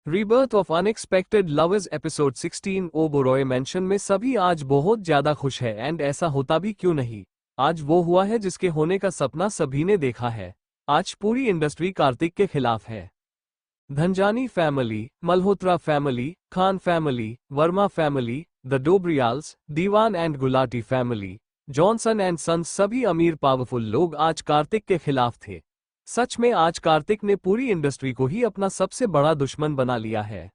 Rebirth of unexpected lovers episode 16 Oberoi mansion में सभी आज बहुत ज्यादा खुश है एंड ऐसा होता भी क्यों नहीं। आज वो हुआ है जिसके होने का सपना सभी ने देखा है। आज पूरी इंडस्ट्री कार्तिक के खिलाफ है। Dhanjani family, Malhotra family, Khan family, Verma family, the Dobriyals, Diwan and Gulati family, Johnson and sons सभी अमीर पावरफुल लोग आज कार्तिक के खिलाफ थे। सच में आज कार्तिक ने पूरी इंडस्ट्री को ही अपना सबसे बड़ा दुश्मन बना लिया है।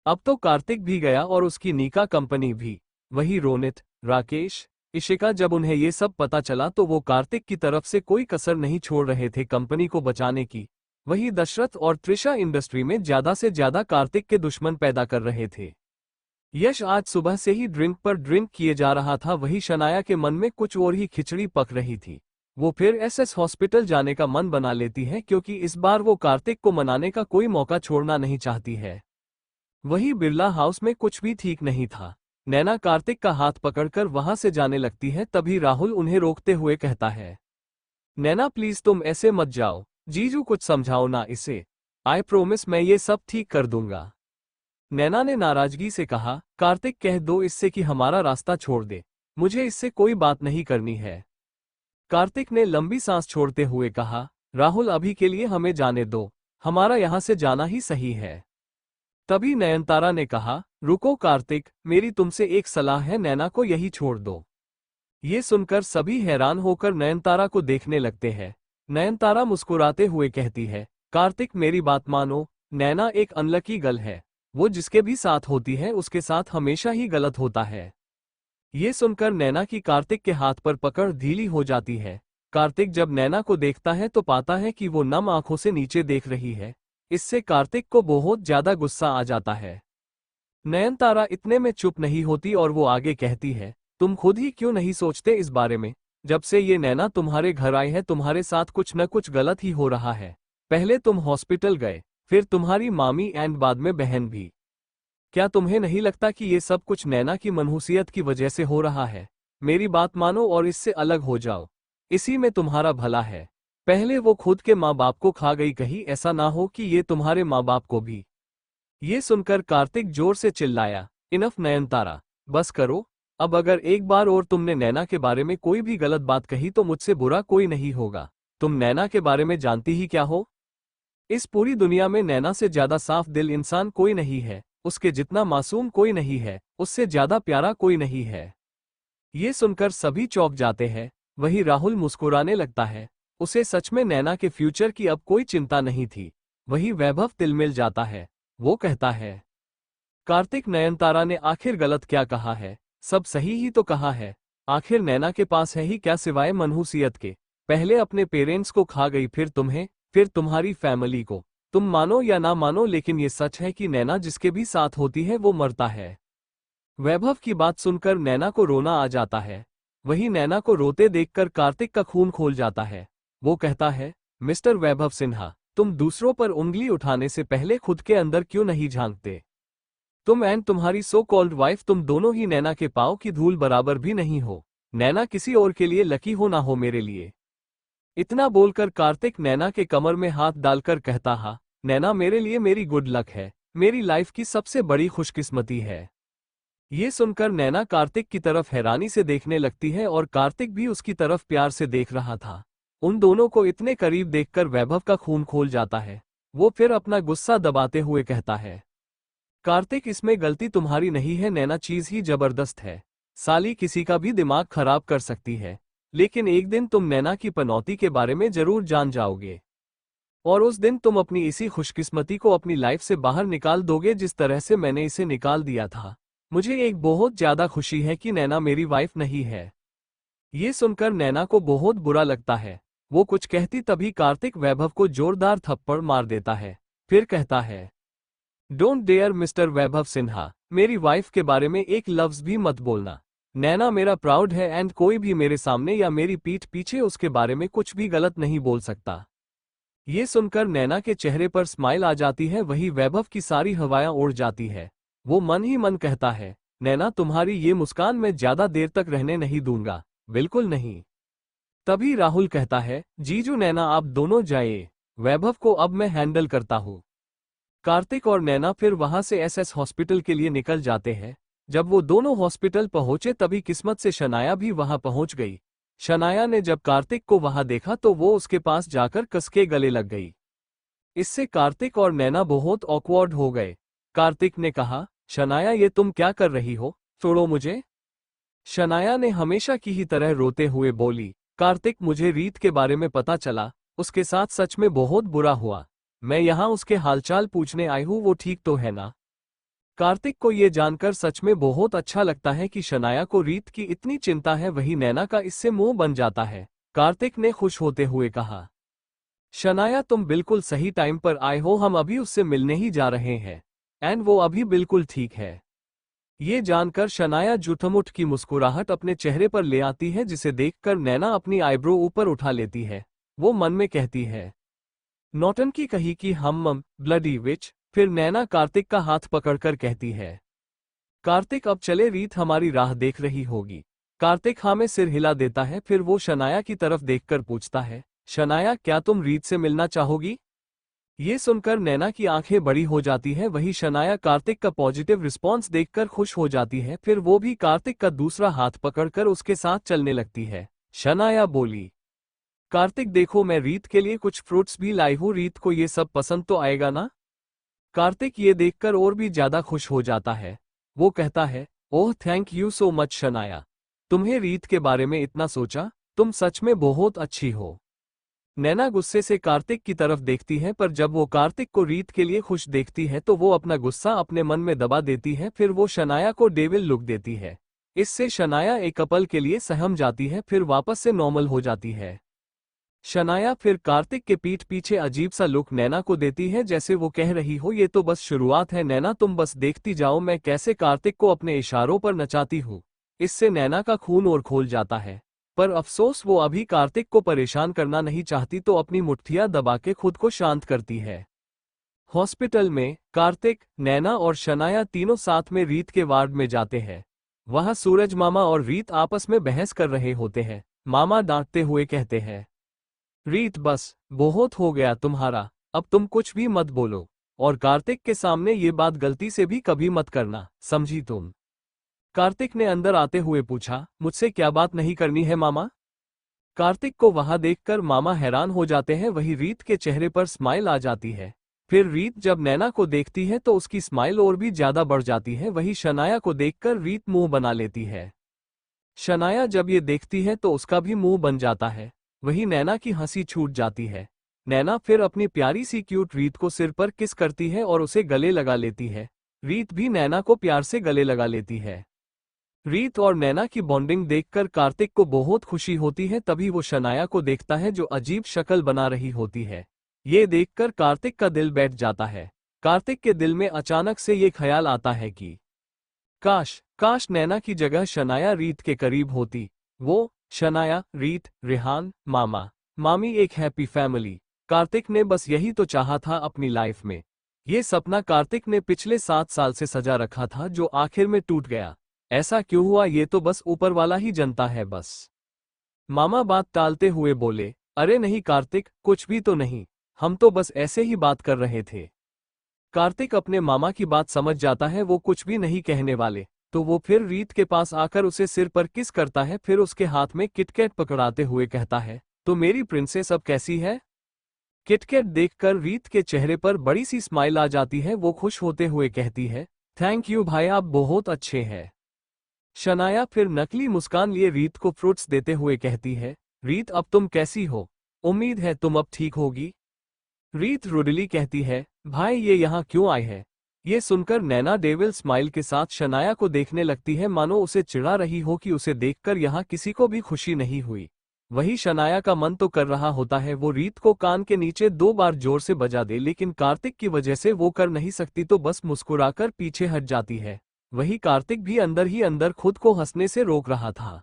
अब तो कार्तिक भी गया और उसकी नीका कंपनी भी। वही रोनित, राकेश, इशिका जब उन्हें ये सब पता चला तो वो कार्तिक की तरफ से कोई कसर नहीं छोड़ रहे थे कंपनी को बचाने की। वही दशरथ और त्रिशा इंडस्ट्री में ज्यादा से ज्यादा कार्तिक के दुश्मन पैदा कर रहे थे। यश आज सुबह से ही ड्रिंक पर ड्रिंक किए जा रहा था। वही शनाया के मन में कुछ और ही खिचड़ी पक रही थी। वो फिर एसएस हॉस्पिटल जाने का मन बना लेती है क्योंकि इस बार वो कार्तिक को मनाने का कोई मौका छोड़ना नहीं चाहती है। वही बिरला हाउस में कुछ भी ठीक नहीं था। नैना कार्तिक का हाथ पकड़कर वहां से जाने लगती है, तभी राहुल उन्हें रोकते हुए कहता है, नैना प्लीज तुम ऐसे मत जाओ, जीजू कुछ समझाओ ना इसे। आई प्रोमिस मैं ये सब ठीक कर दूंगा। नैना ने नाराजगी से कहा, कार्तिक कह दो इससे कि हमारा रास्ता छोड़ दे, मुझे इससे कोई बात नहीं करनी है। कार्तिक ने लंबी सांस छोड़ते हुए कहा, राहुल अभी के लिए हमें जाने दो, हमारा यहां से जाना ही सही है। तभी नयनतारा ने कहा, रुको कार्तिक, मेरी तुमसे एक सलाह है, नैना को यही छोड़ दो। ये सुनकर सभी हैरान होकर नयनतारा को देखने लगते हैं। नयनतारा मुस्कुराते हुए कहती है, कार्तिक मेरी बात मानो, नैना एक अनलकी गर्ल है। वो जिसके भी साथ होती है उसके साथ हमेशा ही गलत होता है। ये सुनकर नैना की कार्तिक के हाथ पर पकड़ ढीली हो जाती है। कार्तिक जब नैना को देखता है तो पाता है कि वो नम आंखों से नीचे देख रही है। इससे कार्तिक को बहुत ज्यादा गुस्सा आ जाता है। नयनतारा इतने में चुप नहीं होती और वो आगे कहती है, तुम खुद ही क्यों नहीं सोचते इस बारे में? जब से ये नैना तुम्हारे घर आई है तुम्हारे साथ कुछ न कुछ गलत ही हो रहा है। पहले तुम हॉस्पिटल गए, फिर तुम्हारी मामी एंड बाद में बहन भी। क्या तुम्हें नहीं लगता कि ये सब कुछ नैना की मनहूसियत की वजह से हो रहा है? मेरी बात मानो और इससे अलग हो जाओ, इसी में तुम्हारा भला है। पहले वो खुद के माँ बाप को खा गई, कहीं ऐसा ना हो कि ये तुम्हारे माँ बाप को भी। ये सुनकर कार्तिक जोर से चिल्लाया, इनफ नयनतारा, बस करो। अब अगर एक बार और तुमने नैना के बारे में कोई भी गलत बात कही तो मुझसे बुरा कोई नहीं होगा। तुम नैना के बारे में जानती ही क्या हो? इस पूरी दुनिया में नैना से ज्यादा साफ दिल इंसान कोई नहीं है, उसके जितना मासूम कोई नहीं है, उससे ज्यादा प्यारा कोई नहीं है। ये सुनकर सभी चौंक जाते हैं। वही राहुल मुस्कुराने लगता है। उसे सच में नैना के फ्यूचर की अब कोई चिंता नहीं थी। वही वैभव तिलमिल जाता है। वो कहता है, कार्तिक नयनतारा ने आखिर गलत क्या कहा है? सब सही ही तो कहा है। आखिर नैना के पास है ही क्या सिवाय मनहूसियत के? पहले अपने पेरेंट्स को खा गई, फिर तुम्हें, फिर तुम्हारी फैमिली को। तुम मानो या ना मानो लेकिन ये सच है कि नैना जिसके भी साथ होती है वो मरता है। वैभव की बात सुनकर नैना को रोना आ जाता है। वही नैना को रोते देखकर कार्तिक का खून खोल जाता है। वो कहता है, मिस्टर वैभव सिन्हा, तुम दूसरों पर उंगली उठाने से पहले खुद के अंदर क्यों नहीं झांकते? तुम एंड तुम्हारी सो कॉल्ड वाइफ, तुम दोनों ही नैना के पांव की धूल बराबर भी नहीं हो। नैना किसी और के लिए लकी हो ना हो मेरे लिए। इतना बोलकर कार्तिक नैना के कमर में हाथ डालकर कहता, हा नैना मेरे लिए मेरी गुड लक है, मेरी लाइफ की सबसे बड़ी खुशकिस्मती है। ये सुनकर नैना कार्तिक की तरफ हैरानी से देखने लगती है और कार्तिक भी उसकी तरफ प्यार से देख रहा था। उन दोनों को इतने करीब देखकर वैभव का खून खोल जाता है। वो फिर अपना गुस्सा दबाते हुए कहता है, कार्तिक इसमें गलती तुम्हारी नहीं है, नैना चीज ही जबरदस्त है। साली किसी का भी दिमाग खराब कर सकती है, लेकिन एक दिन तुम नैना की पनौती के बारे में जरूर जान जाओगे। और उस दिन तुम अपनी इसी खुशकिस्मती को अपनी लाइफ से बाहर निकाल दोगे जिस तरह से मैंने इसे निकाल दिया था। मुझे एक बहुत ज्यादा खुशी है कि नैना मेरी वाइफ नहीं है। ये सुनकर नैना को बहुत बुरा लगता है। वो कुछ कहती तभी कार्तिक वैभव को जोरदार थप्पड़ मार देता है। फिर कहता है, डोंट डेयर मिस्टर वैभव सिन्हा, मेरी वाइफ के बारे में एक लफ्ज भी मत बोलना। नैना मेरा प्राउड है एंड कोई भी मेरे सामने या मेरी पीठ पीछे उसके बारे में कुछ भी गलत नहीं बोल सकता। ये सुनकर नैना के चेहरे पर स्माइल आ जाती है। वही वैभव की सारी हवाएं उड़ जाती है। वो मन ही मन कहता है, नैना तुम्हारी ये मुस्कान मैं ज्यादा देर तक रहने नहीं दूंगा, बिल्कुल नहीं। तभी राहुल कहता है, जीजू नैना आप दोनों जाइए, वैभव को अब मैं हैंडल करता हूँ। कार्तिक और नैना फिर वहां से एसएस हॉस्पिटल के लिए निकल जाते हैं। जब वो दोनों हॉस्पिटल पहुंचे तभी किस्मत से शनाया भी वहां पहुंच गई। शनाया ने जब कार्तिक को वहां देखा तो वो उसके पास जाकर कसके गले लग गई। इससे कार्तिक और नैना बहुत ऑकवर्ड हो गए। कार्तिक ने कहा, शनाया ये तुम क्या कर रही हो, छोड़ो मुझे। शनाया ने हमेशा की ही तरह रोते हुए बोली, कार्तिक मुझे रीत के बारे में पता चला, उसके साथ सच में बहुत बुरा हुआ। मैं यहाँ उसके हालचाल पूछने आई हूँ, वो ठीक तो है ना। कार्तिक को ये जानकर सच में बहुत अच्छा लगता है कि शनाया को रीत की इतनी चिंता है, वही नैना का इससे मुंह बन जाता है। कार्तिक ने खुश होते हुए कहा, शनाया तुम बिल्कुल सही टाइम पर आए हो, हम अभी उससे मिलने ही जा रहे हैं एंड वो अभी बिल्कुल ठीक है। ये जानकर शनाया जुठमुठ की मुस्कुराहट अपने चेहरे पर ले आती है, जिसे देखकर नैना अपनी आईब्रो ऊपर उठा लेती है। वो मन में कहती है, नौटंकी कही कि हम ब्लडी विच। फिर नैना कार्तिक का हाथ पकड़कर कहती है, कार्तिक अब चले, रीत हमारी राह देख रही होगी। कार्तिक हाँ में सिर हिला देता है। फिर वो शनाया की तरफ देखकर पूछता है, शनाया क्या तुम रीत से मिलना चाहोगी। ये सुनकर नैना की आंखें बड़ी हो जाती है। वही शनाया कार्तिक का पॉजिटिव रिस्पॉन्स देखकर खुश हो जाती है। फिर वो भी कार्तिक का दूसरा हाथ पकड़कर उसके साथ चलने लगती है। शनाया बोली, कार्तिक देखो मैं रीत के लिए कुछ फ्रूट्स भी लाई हूँ, रीत को ये सब पसंद तो आएगा ना। कार्तिक ये देखकर और भी ज्यादा खुश हो जाता है। वो कहता है, oh thank you so much Shanaya, तुम्हें रीत के बारे में इतना सोचा, तुम सच में बहुत अच्छी हो। नैना गुस्से से कार्तिक की तरफ देखती है, पर जब वो कार्तिक को रीत के लिए खुश देखती है तो वो अपना गुस्सा अपने मन में दबा देती है। फिर वो शनाया को डेविल लुक देती है। इससे शनाया एक पल के लिए सहम जाती है, फिर वापस से नॉर्मल हो जाती है। शनाया फिर कार्तिक के पीठ पीछे अजीब सा लुक नैना को देती है, जैसे वो कह रही हो, ये तो बस शुरुआत है नैना, तुम बस देखती जाओ मैं कैसे कार्तिक को अपने इशारों पर नचाती हूँ। इससे नैना का खून और खोल जाता है, पर अफसोस वो अभी कार्तिक को परेशान करना नहीं चाहती, तो अपनी मुट्ठियां दबा के खुद को शांत करती है। हॉस्पिटल में कार्तिक, नैना और शनाया तीनों साथ में रीत के वार्ड में जाते हैं। वहां सूरज मामा और रीत आपस में बहस कर रहे होते हैं। मामा डांटते हुए कहते हैं, रीत बस बहुत हो गया तुम्हारा, अब तुम कुछ भी मत बोलो, और कार्तिक के सामने ये बात गलती से भी कभी मत करना, समझी तुम। कार्तिक ने अंदर आते हुए पूछा, मुझसे क्या बात नहीं करनी है मामा। कार्तिक को वहां देखकर मामा हैरान हो जाते हैं। वही रीत के चेहरे पर स्माइल आ जाती है। फिर रीत जब नैना को देखती है तो उसकी स्माइल और भी ज्यादा बढ़ जाती है। वही शनाया को देखकर रीत मुंह बना लेती है। शनाया जब ये देखती है तो उसका भी मुंह बन जाता है। वही नैना की हंसी छूट जाती है। नैना फिर अपनी प्यारी सी क्यूट रीत को सिर पर किस करती है और उसे गले लगा लेती है। रीत भी नैना को प्यार से गले लगा लेती है। रीत और नैना की बॉन्डिंग देखकर कार्तिक को बहुत खुशी होती है। तभी वो शनाया को देखता है जो अजीब शक्ल बना रही होती है। ये देखकर कार्तिक का दिल बैठ जाता है। कार्तिक के दिल में अचानक से ये ख्याल आता है कि काश काश नैना की जगह शनाया रीत के करीब होती। वो, शनाया, रीत, रेहान, मामा, मामी, एक हैप्पी फैमिली। कार्तिक ने बस यही तो चाहा था अपनी लाइफ में। ये सपना कार्तिक ने पिछले 7 साल से सजा रखा था, जो आखिर में टूट गया। ऐसा क्यों हुआ ये तो बस ऊपर वाला ही जानता है बस। मामा बात टालते हुए बोले, अरे नहीं कार्तिक, कुछ भी तो नहीं, हम तो बस ऐसे ही बात कर रहे थे। कार्तिक अपने मामा की बात समझ जाता है, वो कुछ भी नहीं कहने वाले, तो वो फिर रीत के पास आकर उसे सिर पर किस करता है। फिर उसके हाथ में किटकैट पकड़ाते हुए कहता है, तो मेरी प्रिंसेस अब कैसी है। किटकैट देखकर रीत के चेहरे पर बड़ी सी स्माइल आ जाती है। वो खुश होते हुए कहती है, थैंक यू भाई, आप बहुत अच्छे हैं। शनाया फिर नकली मुस्कान लिए रीत को फ्रूट्स देते हुए कहती है, रीत अब तुम कैसी हो, उम्मीद है तुम अब ठीक होगी। रीत रुडली कहती है, भाई ये यहाँ क्यों आए हैं। ये सुनकर नैना डेविल स्माइल के साथ शनाया को देखने लगती है, मानो उसे चिढ़ा रही हो कि उसे देखकर यहाँ किसी को भी खुशी नहीं हुई। वही शनाया का मन तो कर रहा होता है वो रीत को कान के नीचे 2 बार जोर से बजा दे, लेकिन कार्तिक की वजह से वो कर नहीं सकती, तो बस मुस्कुराकर पीछे हट जाती है। वही कार्तिक भी अंदर ही अंदर खुद को हंसने से रोक रहा था।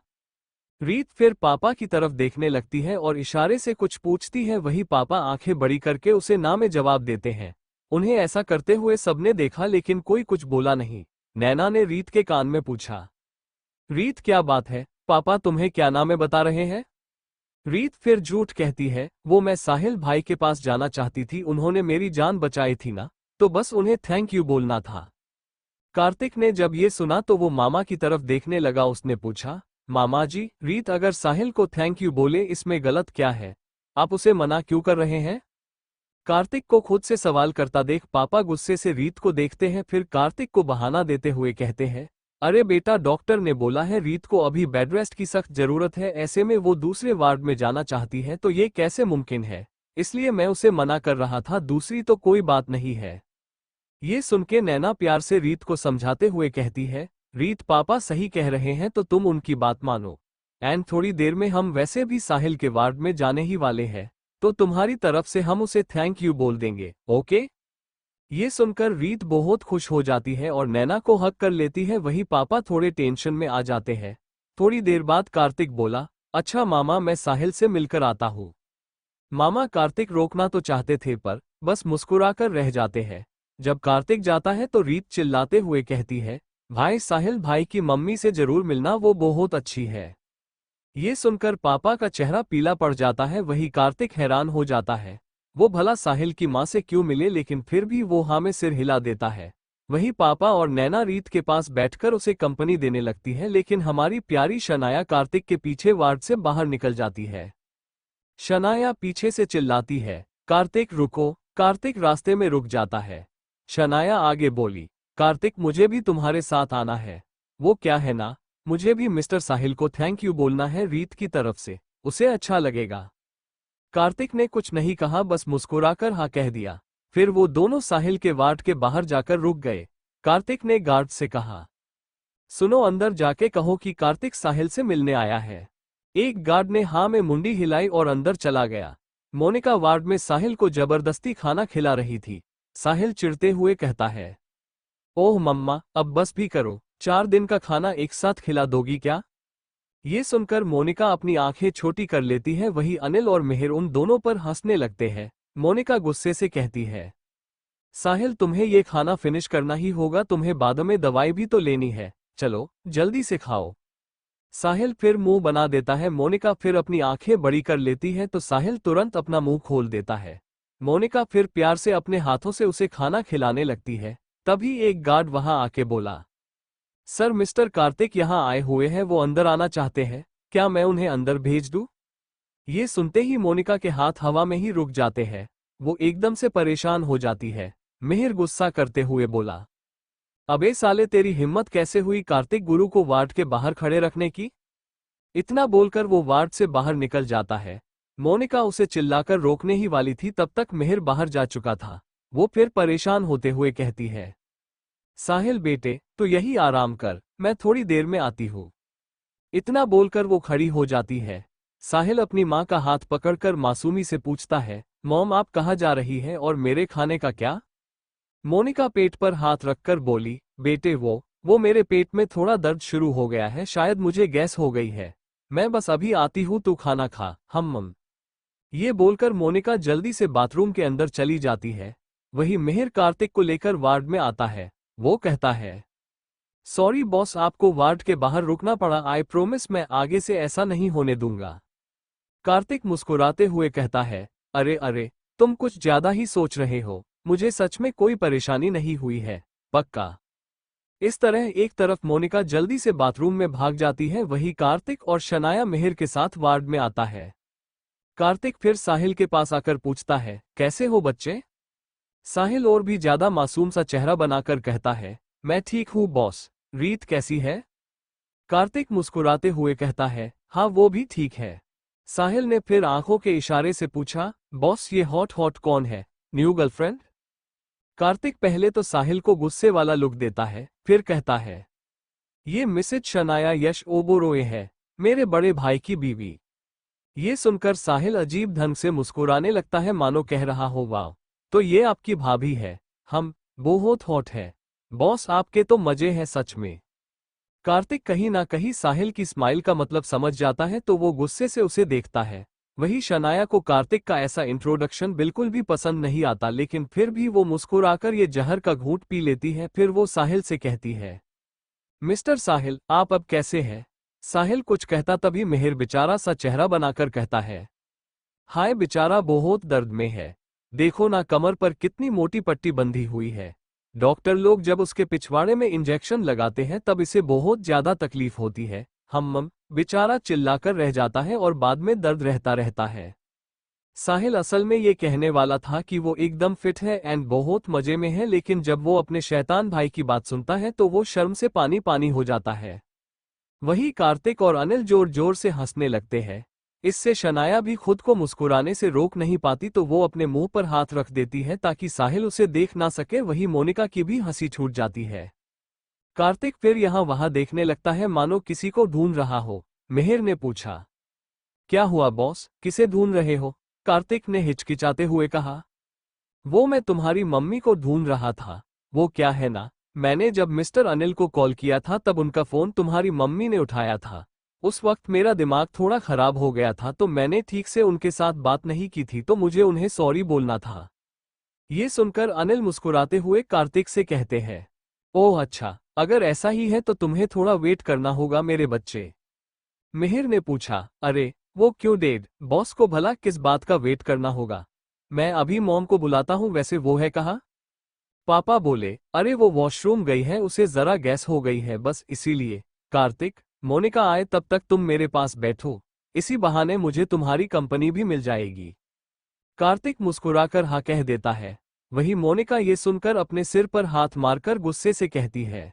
रीत फिर पापा की तरफ देखने लगती है और इशारे से कुछ पूछती है। वही पापा आंखें बड़ी करके उसे ना में जवाब देते हैं। उन्हें ऐसा करते हुए सबने देखा, लेकिन कोई कुछ बोला नहीं। नैना ने रीत के कान में पूछा, रीत क्या बात है, पापा तुम्हें क्या नाम है बता रहे हैं। रीत फिर झूठ कहती है, वो मैं साहिल भाई के पास जाना चाहती थी, उन्होंने मेरी जान बचाई थी ना। तो बस उन्हें थैंक यू बोलना था। कार्तिक ने जब ये सुना तो वो मामा की तरफ देखने लगा। उसने पूछा, मामा जी, रीत अगर साहिल को थैंक यू बोले इसमें गलत क्या है? आप उसे मना क्यों कर रहे हैं? कार्तिक को खुद से सवाल करता देख पापा गुस्से से रीत को देखते हैं, फिर कार्तिक को बहाना देते हुए कहते हैं, अरे बेटा, डॉक्टर ने बोला है रीत को अभी बेड रेस्ट की सख्त जरूरत है, ऐसे में वो दूसरे वार्ड में जाना चाहती है तो ये कैसे मुमकिन है, इसलिए मैं उसे मना कर रहा था, दूसरी तो कोई बात नहीं है। ये सुन के नैना प्यार से रीत को समझाते हुए कहती है, रीत पापा सही कह रहे हैं तो तुम उनकी बात मानो। एंड थोड़ी देर में हम वैसे भी साहिल के वार्ड में जाने ही वाले हैं, तो तुम्हारी तरफ से हम उसे थैंक यू बोल देंगे, ओके? ये सुनकर रीत बहुत खुश हो जाती है और नैना को हक कर लेती है। वही पापा थोड़े टेंशन में आ जाते हैं। थोड़ी देर बाद कार्तिक बोला, अच्छा मामा, मैं साहिल से मिलकर आता हूँ। मामा कार्तिक रोकना तो चाहते थे पर बस मुस्कुराकर रह जाते हैं। जब कार्तिक जाता है तो रीत चिल्लाते हुए कहती है, भाई साहिल भाई की मम्मी से जरूर मिलना, वो बहुत अच्छी है। ये सुनकर पापा का चेहरा पीला पड़ जाता है। वही कार्तिक हैरान हो जाता है, वो भला साहिल की मां से क्यों मिले, लेकिन फिर भी वो हाँ में सिर हिला देता है। वही पापा और नैना रीत के पास बैठकर उसे कंपनी देने लगती है, लेकिन हमारी प्यारी शनाया कार्तिक के पीछे वार्ड से बाहर निकल जाती है। शनाया पीछे से चिल्लाती है, कार्तिक रुको। कार्तिक रास्ते में रुक जाता है। शनाया आगे बोली, कार्तिक मुझे भी तुम्हारे साथ आना है। वो क्या है ना, मुझे भी मिस्टर साहिल को थैंक यू बोलना है रीत की तरफ से, उसे अच्छा लगेगा। कार्तिक ने कुछ नहीं कहा, बस मुस्कुराकर हाँ कह दिया। फिर वो दोनों साहिल के वार्ड के बाहर जाकर रुक गए। कार्तिक ने गार्ड से कहा, सुनो, अंदर जाके कहो कि कार्तिक साहिल से मिलने आया है। एक गार्ड ने हाँ में मुंडी हिलाई और अंदर चला गया। मोनिका वार्ड में साहिल को जबरदस्ती खाना खिला रही थी। साहिल चिढ़ते हुए कहता है, ओह मम्मा, अब बस भी करो, 4 दिन का खाना एक साथ खिला दोगी क्या? ये सुनकर मोनिका अपनी आंखें छोटी कर लेती है। वही अनिल और मिहिर उन दोनों पर हंसने लगते हैं। मोनिका गुस्से से कहती है, साहिल तुम्हें ये खाना फिनिश करना ही होगा, तुम्हें बाद में दवाई भी तो लेनी है, चलो जल्दी से खाओ। साहिल फिर मुंह बना देता है। मोनिका फिर अपनी आंखें बड़ी कर लेती है तो साहिल तुरंत अपना मुंह खोल देता है। मोनिका फिर प्यार से अपने हाथों से उसे खाना खिलाने लगती है। तभी एक गार्ड वहां आके बोला, सर मिस्टर कार्तिक यहाँ आए हुए हैं, वो अंदर आना चाहते हैं, क्या मैं उन्हें अंदर भेज दूं? ये सुनते ही मोनिका के हाथ हवा में ही रुक जाते हैं। वो एकदम से परेशान हो जाती है। मिहिर गुस्सा करते हुए बोला, अबे साले, तेरी हिम्मत कैसे हुई कार्तिक गुरु को वार्ड के बाहर खड़े रखने की? इतना बोलकर वो वार्ड से बाहर निकल जाता है। मोनिका उसे चिल्लाकर रोकने ही वाली थी, तब तक मिहिर बाहर जा चुका था। वो फिर परेशान होते हुए कहती है, साहिल बेटे, तो यही आराम कर, मैं थोड़ी देर में आती हूँ। इतना बोलकर वो खड़ी हो जाती है। साहिल अपनी माँ का हाथ पकड़कर मासूमी से पूछता है, मॉम आप कहाँ जा रही हैं और मेरे खाने का क्या? मोनिका पेट पर हाथ रखकर बोली, बेटे वो मेरे पेट में थोड़ा दर्द शुरू हो गया है, शायद मुझे गैस हो गई है। मैं बस अभी आती हूँ, तू खाना खा, हम। ये बोलकर मोनिका जल्दी से बाथरूम के अंदर चली जाती है। वही मिहिर कार्तिक को लेकर वार्ड में आता है। वो कहता है, सॉरी बॉस, आपको वार्ड के बाहर रुकना पड़ा, आई प्रोमिस मैं आगे से ऐसा नहीं होने दूंगा। कार्तिक मुस्कुराते हुए कहता है, अरे अरे, तुम कुछ ज्यादा ही सोच रहे हो, मुझे सच में कोई परेशानी नहीं हुई है, पक्का। इस तरह एक तरफ मोनिका जल्दी से बाथरूम में भाग जाती है, वही कार्तिक और शनाया मिहिर के साथ वार्ड में आता है। कार्तिक फिर साहिल के पास आकर पूछता है, कैसे हो बच्चे? साहिल और भी ज्यादा मासूम सा चेहरा बनाकर कहता है, मैं ठीक हूँ बॉस। रीत कैसी है? कार्तिक मुस्कुराते हुए कहता है, हाँ वो भी ठीक है। साहिल ने फिर आंखों के इशारे से पूछा, बॉस ये हॉट हॉट कौन है, न्यू गर्लफ्रेंड? कार्तिक पहले तो साहिल को गुस्से वाला लुक देता है, फिर कहता है, ये मिसेज शनाया यश ओबोरोए है, मेरे बड़े भाई की बीवी। ये सुनकर साहिल अजीब ढंग से मुस्कुराने लगता है, मानो कह रहा हो, वाह, तो ये आपकी भाभी है, हम बहुत हॉट है बॉस, आपके तो मजे हैं सच में। कार्तिक कहीं ना कहीं साहिल की स्माइल का मतलब समझ जाता है तो वो गुस्से से उसे देखता है। वही शनाया को कार्तिक का ऐसा इंट्रोडक्शन बिल्कुल भी पसंद नहीं आता, लेकिन फिर भी वो मुस्कुराकर ये जहर का घूंट पी लेती है। फिर वो साहिल से कहती है, मिस्टर साहिल आप अब कैसे हैं? साहिल कुछ कहता तभी मिहिर बेचारा सा चेहरा बनाकर कहता है, हाय बेचारा बहुत दर्द में है। देखो ना, कमर पर कितनी मोटी पट्टी बंधी हुई है। डॉक्टर लोग जब उसके पिछवाड़े में इंजेक्शन लगाते हैं तब इसे बहुत ज्यादा तकलीफ होती है। हम बेचारा चिल्लाकर रह जाता है और बाद में दर्द रहता रहता है। साहिल असल में ये कहने वाला था कि वो एकदम फिट है एंड बहुत मजे में है, लेकिन जब वो अपने शैतान भाई की बात सुनता है तो वो शर्म से पानी पानी हो जाता है। वहीं कार्तिक और अनिल जोर जोर से हंसने लगते हैं। इससे शनाया भी खुद को मुस्कुराने से रोक नहीं पाती तो वो अपने मुंह पर हाथ रख देती है ताकि साहिल उसे देख ना सके। वहीं मोनिका की भी हंसी छूट जाती है। कार्तिक फिर यहाँ वहां देखने लगता है मानो किसी को ढूंढ रहा हो। मिहिर ने पूछा, क्या हुआ बॉस, किसे ढूंढ रहे हो? कार्तिक ने हिचकिचाते हुए कहा, वो मैं तुम्हारी मम्मी को ढूंढ रहा था। वो क्या है ना, मैंने जब मिस्टर अनिल को कॉल किया था तब उनका फोन तुम्हारी मम्मी ने उठाया था। उस वक्त मेरा दिमाग थोड़ा खराब हो गया था तो मैंने ठीक से उनके साथ बात नहीं की थी, तो मुझे उन्हें सॉरी बोलना था। ये सुनकर अनिल मुस्कुराते हुए कार्तिक से कहते हैं, ओह अच्छा, अगर ऐसा ही है तो तुम्हें थोड़ा वेट करना होगा मेरे बच्चे। मिहिर ने पूछा, अरे वो क्यों डेड, बॉस को भला किस बात का वेट करना होगा? मैं अभी मॉम को बुलाता हूँ, वैसे वो है कहाँ? पापा बोले, अरे वो वॉशरूम गई है, उसे जरा गैस हो गई है बस इसीलिए। कार्तिक, मोनिका आए तब तक तुम मेरे पास बैठो, इसी बहाने मुझे तुम्हारी कंपनी भी मिल जाएगी। कार्तिक मुस्कुराकर हाँ कह देता है। वही मोनिका ये सुनकर अपने सिर पर हाथ मारकर गुस्से से कहती है,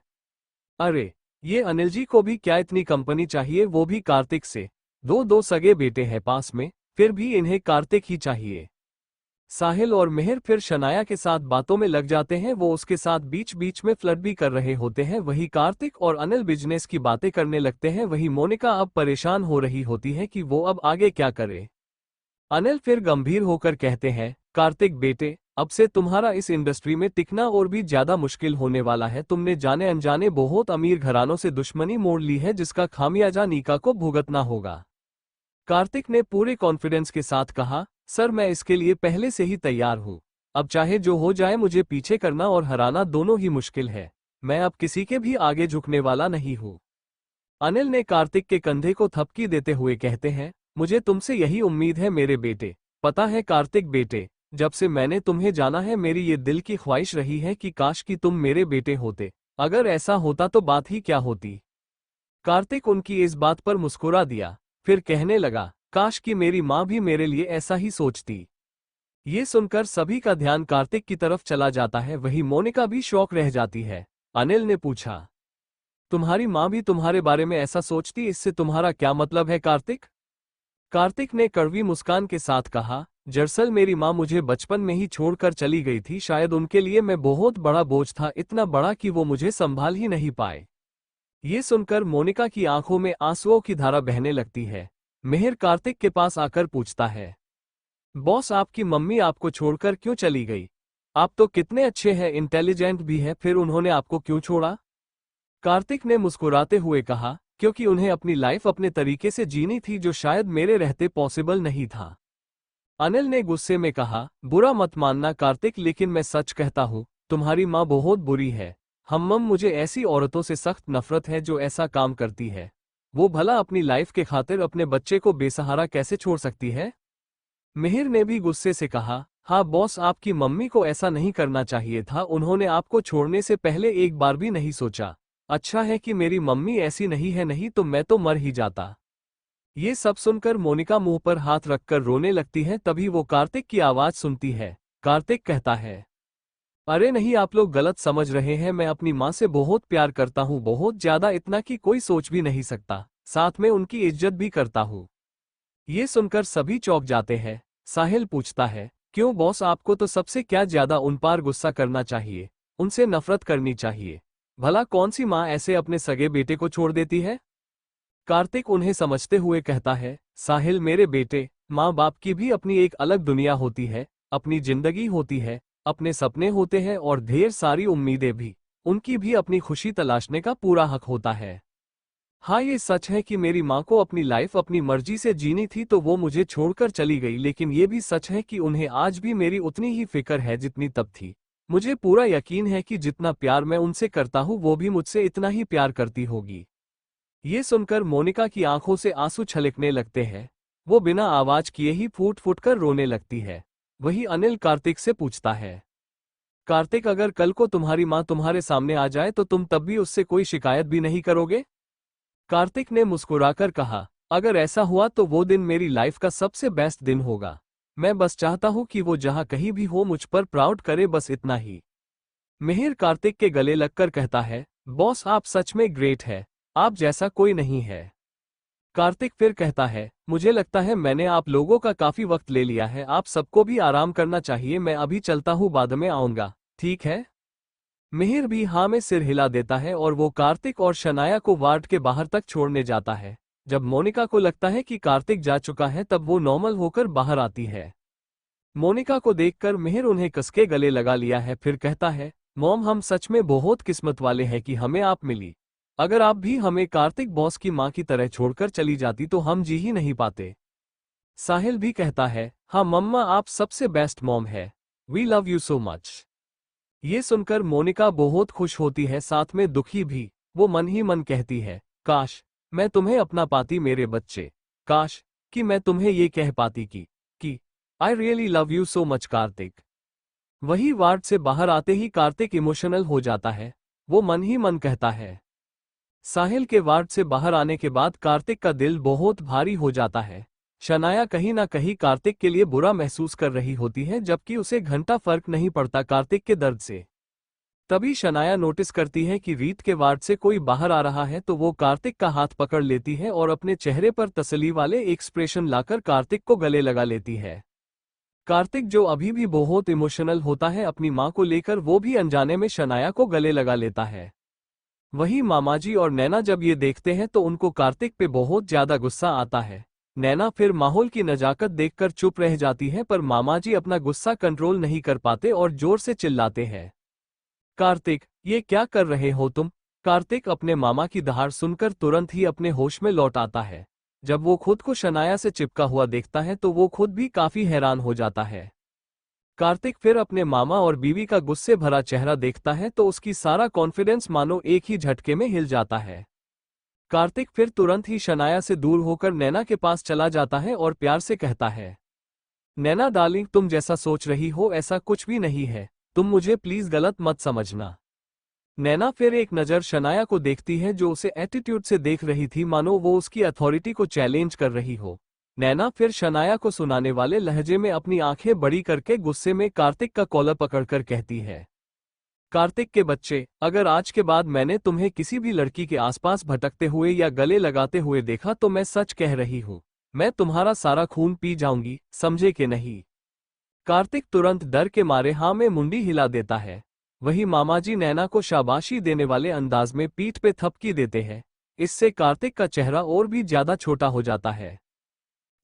अरे ये अनिल जी को भी क्या इतनी कंपनी चाहिए, वो भी कार्तिक से। दो दो सगे बेटे हैं पास में, फिर भी इन्हें कार्तिक ही चाहिए। साहिल और मिहिर फिर शनाया के साथ बातों में लग जाते हैं। वो उसके साथ बीच बीच में फ्लर्ट भी कर रहे होते हैं। वही कार्तिक और अनिल बिजनेस की बातें करने लगते हैं। वही मोनिका अब परेशान हो रही होती है कि वो अब आगे क्या करे। अनिल फिर गंभीर होकर कहते हैं, कार्तिक बेटे, अब से तुम्हारा इस इंडस्ट्री में टिकना और भी ज्यादा मुश्किल होने वाला है। तुमने जाने अनजाने बहुत अमीर घरानों से दुश्मनी मोड़ ली है, जिसका खामियाजा नीका को भुगतना होगा। कार्तिक ने पूरे कॉन्फिडेंस के साथ कहा, सर मैं इसके लिए पहले से ही तैयार हूँ। अब चाहे जो हो जाए, मुझे पीछे करना और हराना दोनों ही मुश्किल है। मैं अब किसी के भी आगे झुकने वाला नहीं हूँ। अनिल ने कार्तिक के कंधे को थपकी देते हुए कहते हैं, मुझे तुमसे यही उम्मीद है मेरे बेटे। पता है कार्तिक बेटे, जब से मैंने तुम्हें जाना है मेरी ये दिल की ख्वाहिश रही है कि काश कि तुम मेरे बेटे होते। अगर ऐसा होता तो बात ही क्या होती। कार्तिक उनकी इस बात पर मुस्कुरा दिया, फिर कहने लगा, काश कि मेरी माँ भी मेरे लिए ऐसा ही सोचती। ये सुनकर सभी का ध्यान कार्तिक की तरफ चला जाता है। वही मोनिका भी शौक रह जाती है। अनिल ने पूछा, तुम्हारी माँ भी तुम्हारे बारे में ऐसा सोचती, इससे तुम्हारा क्या मतलब है कार्तिक? कार्तिक ने कड़वी मुस्कान के साथ कहा, दरअसल मेरी माँ मुझे बचपन में ही छोड़कर चली गई थी। शायद उनके लिए मैं बहुत बड़ा बोझ था, इतना बड़ा कि वो मुझे संभाल ही नहीं पाए। ये सुनकर मोनिका की आंखों में आंसुओं की धारा बहने लगती है। मिहिर कार्तिक के पास आकर पूछता है, बॉस आपकी मम्मी आपको छोड़कर क्यों चली गई? आप तो कितने अच्छे हैं, इंटेलिजेंट भी है, फिर उन्होंने आपको क्यों छोड़ा? कार्तिक ने मुस्कुराते हुए कहा, क्योंकि उन्हें अपनी लाइफ अपने तरीके से जीनी थी, जो शायद मेरे रहते पॉसिबल नहीं था। अनिल ने गुस्से में कहा, बुरा मत मानना कार्तिक, लेकिन मैं सच कहता हूँ, तुम्हारी माँ बहुत बुरी है। हम्मम, मुझे ऐसी औरतों से सख्त नफरत है जो ऐसा काम करती है। वो भला अपनी लाइफ के खातिर अपने बच्चे को बेसहारा कैसे छोड़ सकती है? मिहिर ने भी गुस्से से कहा, हाँ बॉस, आपकी मम्मी को ऐसा नहीं करना चाहिए था। उन्होंने आपको छोड़ने से पहले एक बार भी नहीं सोचा। अच्छा है कि मेरी मम्मी ऐसी नहीं है, नहीं तो मैं तो मर ही जाता। ये सब सुनकर मोनिका मुंह पर हाथ रखकर रोने लगती है। तभी वो कार्तिक की आवाज सुनती है। कार्तिक कहता है, अरे नहीं, आप लोग गलत समझ रहे हैं। मैं अपनी माँ से बहुत प्यार करता हूँ, बहुत ज्यादा, इतना कि कोई सोच भी नहीं सकता। साथ में उनकी इज्जत भी करता हूँ। ये सुनकर सभी चौंक जाते हैं। साहिल पूछता है, क्यों बॉस, आपको तो सबसे क्या ज्यादा उन पर गुस्सा करना चाहिए, उनसे नफरत करनी चाहिए। भला कौन सी माँ ऐसे अपने सगे बेटे को छोड़ देती है? कार्तिक उन्हें समझते हुए कहता है, साहिल मेरे बेटे, माँ बाप की भी अपनी एक अलग दुनिया होती है, अपनी जिंदगी होती है, अपने सपने होते हैं और ढेर सारी उम्मीदें भी। उनकी भी अपनी खुशी तलाशने का पूरा हक होता है। हाँ ये सच है कि मेरी माँ को अपनी लाइफ अपनी मर्जी से जीनी थी तो वो मुझे छोड़कर चली गई, लेकिन ये भी सच है कि उन्हें आज भी मेरी उतनी ही फिक्र है जितनी तब थी। मुझे पूरा यकीन है कि जितना प्यार मैं उनसे करता हूँ वो भी मुझसे इतना ही प्यार करती होगी। ये सुनकर मोनिका की आंखों से आंसू छलकने लगते हैं। वो बिना आवाज किए ही फूट फूट कर रोने लगती है। वही अनिल कार्तिक से पूछता है, कार्तिक अगर कल को तुम्हारी माँ तुम्हारे सामने आ जाए तो तुम तब भी उससे कोई शिकायत भी नहीं करोगे? कार्तिक ने मुस्कुराकर कहा, अगर ऐसा हुआ तो वो दिन मेरी लाइफ का सबसे बेस्ट दिन होगा। मैं बस चाहता हूँ कि वो जहाँ कहीं भी हो मुझ पर प्राउड करे, बस इतना ही। मिहिर कार्तिक के गले लगकर कहता है, बॉस आप सच में ग्रेट है, आप जैसा कोई नहीं है। कार्तिक फिर कहता है, मुझे लगता है मैंने आप लोगों का काफी वक्त ले लिया है, आप सबको भी आराम करना चाहिए, मैं अभी चलता हूँ, बाद में आऊंगा, ठीक है? मिहिर भी हाँ में सिर हिला देता है और वो कार्तिक और शनाया को वार्ड के बाहर तक छोड़ने जाता है। जब मोनिका को लगता है कि कार्तिक जा चुका है तब वो नॉर्मल होकर बाहर आती है। मोनिका को देखकर मिहिर उन्हें कसके गले लगा लिया है, फिर कहता है, मॉम हम सच में बहुत किस्मत वाले हैं कि हमें आप मिली। अगर आप भी हमें कार्तिक बॉस की माँ की तरह छोड़कर चली जाती तो हम जी ही नहीं पाते। साहिल भी कहता है, हाँ मम्मा आप सबसे बेस्ट मॉम है, we love you so much. ये सुनकर मोनिका बहुत खुश होती है, साथ में दुखी भी। वो मन ही मन कहती है, काश मैं तुम्हें अपना पाती मेरे बच्चे, काश कि मैं तुम्हें ये कह पाती कि I really love you so much Kartik. वही वार्ड से बाहर आते ही कार्तिक इमोशनल हो जाता है। वो मन ही मन कहता है। साहिल के वार्ड से बाहर आने के बाद कार्तिक का दिल बहुत भारी हो जाता है। शनाया कहीं ना कहीं कार्तिक के लिए बुरा महसूस कर रही होती है, जबकि उसे घंटा फर्क नहीं पड़ता कार्तिक के दर्द से। तभी शनाया नोटिस करती है कि रीत के वार्ड से कोई बाहर आ रहा है, तो वो कार्तिक का हाथ पकड़ लेती है और अपने चेहरे पर तसल्ली वाले एक्सप्रेशन लाकर कार्तिक को गले लगा लेती है। कार्तिक जो अभी भी बहुत इमोशनल होता है अपनी मां को लेकर, वो भी अनजाने में शनाया को गले लगा लेता है। वही मामाजी और नैना जब ये देखते हैं तो उनको कार्तिक पे बहुत ज्यादा गुस्सा आता है। नैना फिर माहौल की नजाकत देखकर चुप रह जाती है, पर मामाजी अपना गुस्सा कंट्रोल नहीं कर पाते और जोर से चिल्लाते हैं, कार्तिक ये क्या कर रहे हो तुम? कार्तिक अपने मामा की दहाड़ सुनकर तुरंत ही अपने होश में लौट आता है। जब वो खुद को शनाया से चिपका हुआ देखता है तो वो खुद भी काफी हैरान हो जाता है। कार्तिक फिर अपने मामा और बीवी का गुस्से भरा चेहरा देखता है तो उसकी सारा कॉन्फिडेंस मानो एक ही झटके में हिल जाता है। कार्तिक फिर तुरंत ही शनाया से दूर होकर नैना के पास चला जाता है और प्यार से कहता है, नैना डार्लिंग तुम जैसा सोच रही हो ऐसा कुछ भी नहीं है, तुम मुझे प्लीज गलत मत समझना। नैना फिर एक नज़र शनाया को देखती है जो उसे एटीट्यूड से देख रही थी, मानो वो उसकी अथॉरिटी को चैलेंज कर रही हो। नैना फिर शनाया को सुनाने वाले लहजे में अपनी आंखें बड़ी करके गुस्से में कार्तिक का कॉलर पकड़कर कहती है, कार्तिक के बच्चे अगर आज के बाद मैंने तुम्हें किसी भी लड़की के आसपास भटकते हुए या गले लगाते हुए देखा तो मैं सच कह रही हूँ, मैं तुम्हारा सारा खून पी जाऊंगी, समझे कि नहीं? कार्तिक तुरंत डर के मारे हाँ में मुंडी हिला देता है। वही मामाजी नैना को शाबाशी देने वाले अंदाज में पीठ पे थपकी देते हैं। इससे कार्तिक का चेहरा और भी ज्यादा छोटा हो जाता है।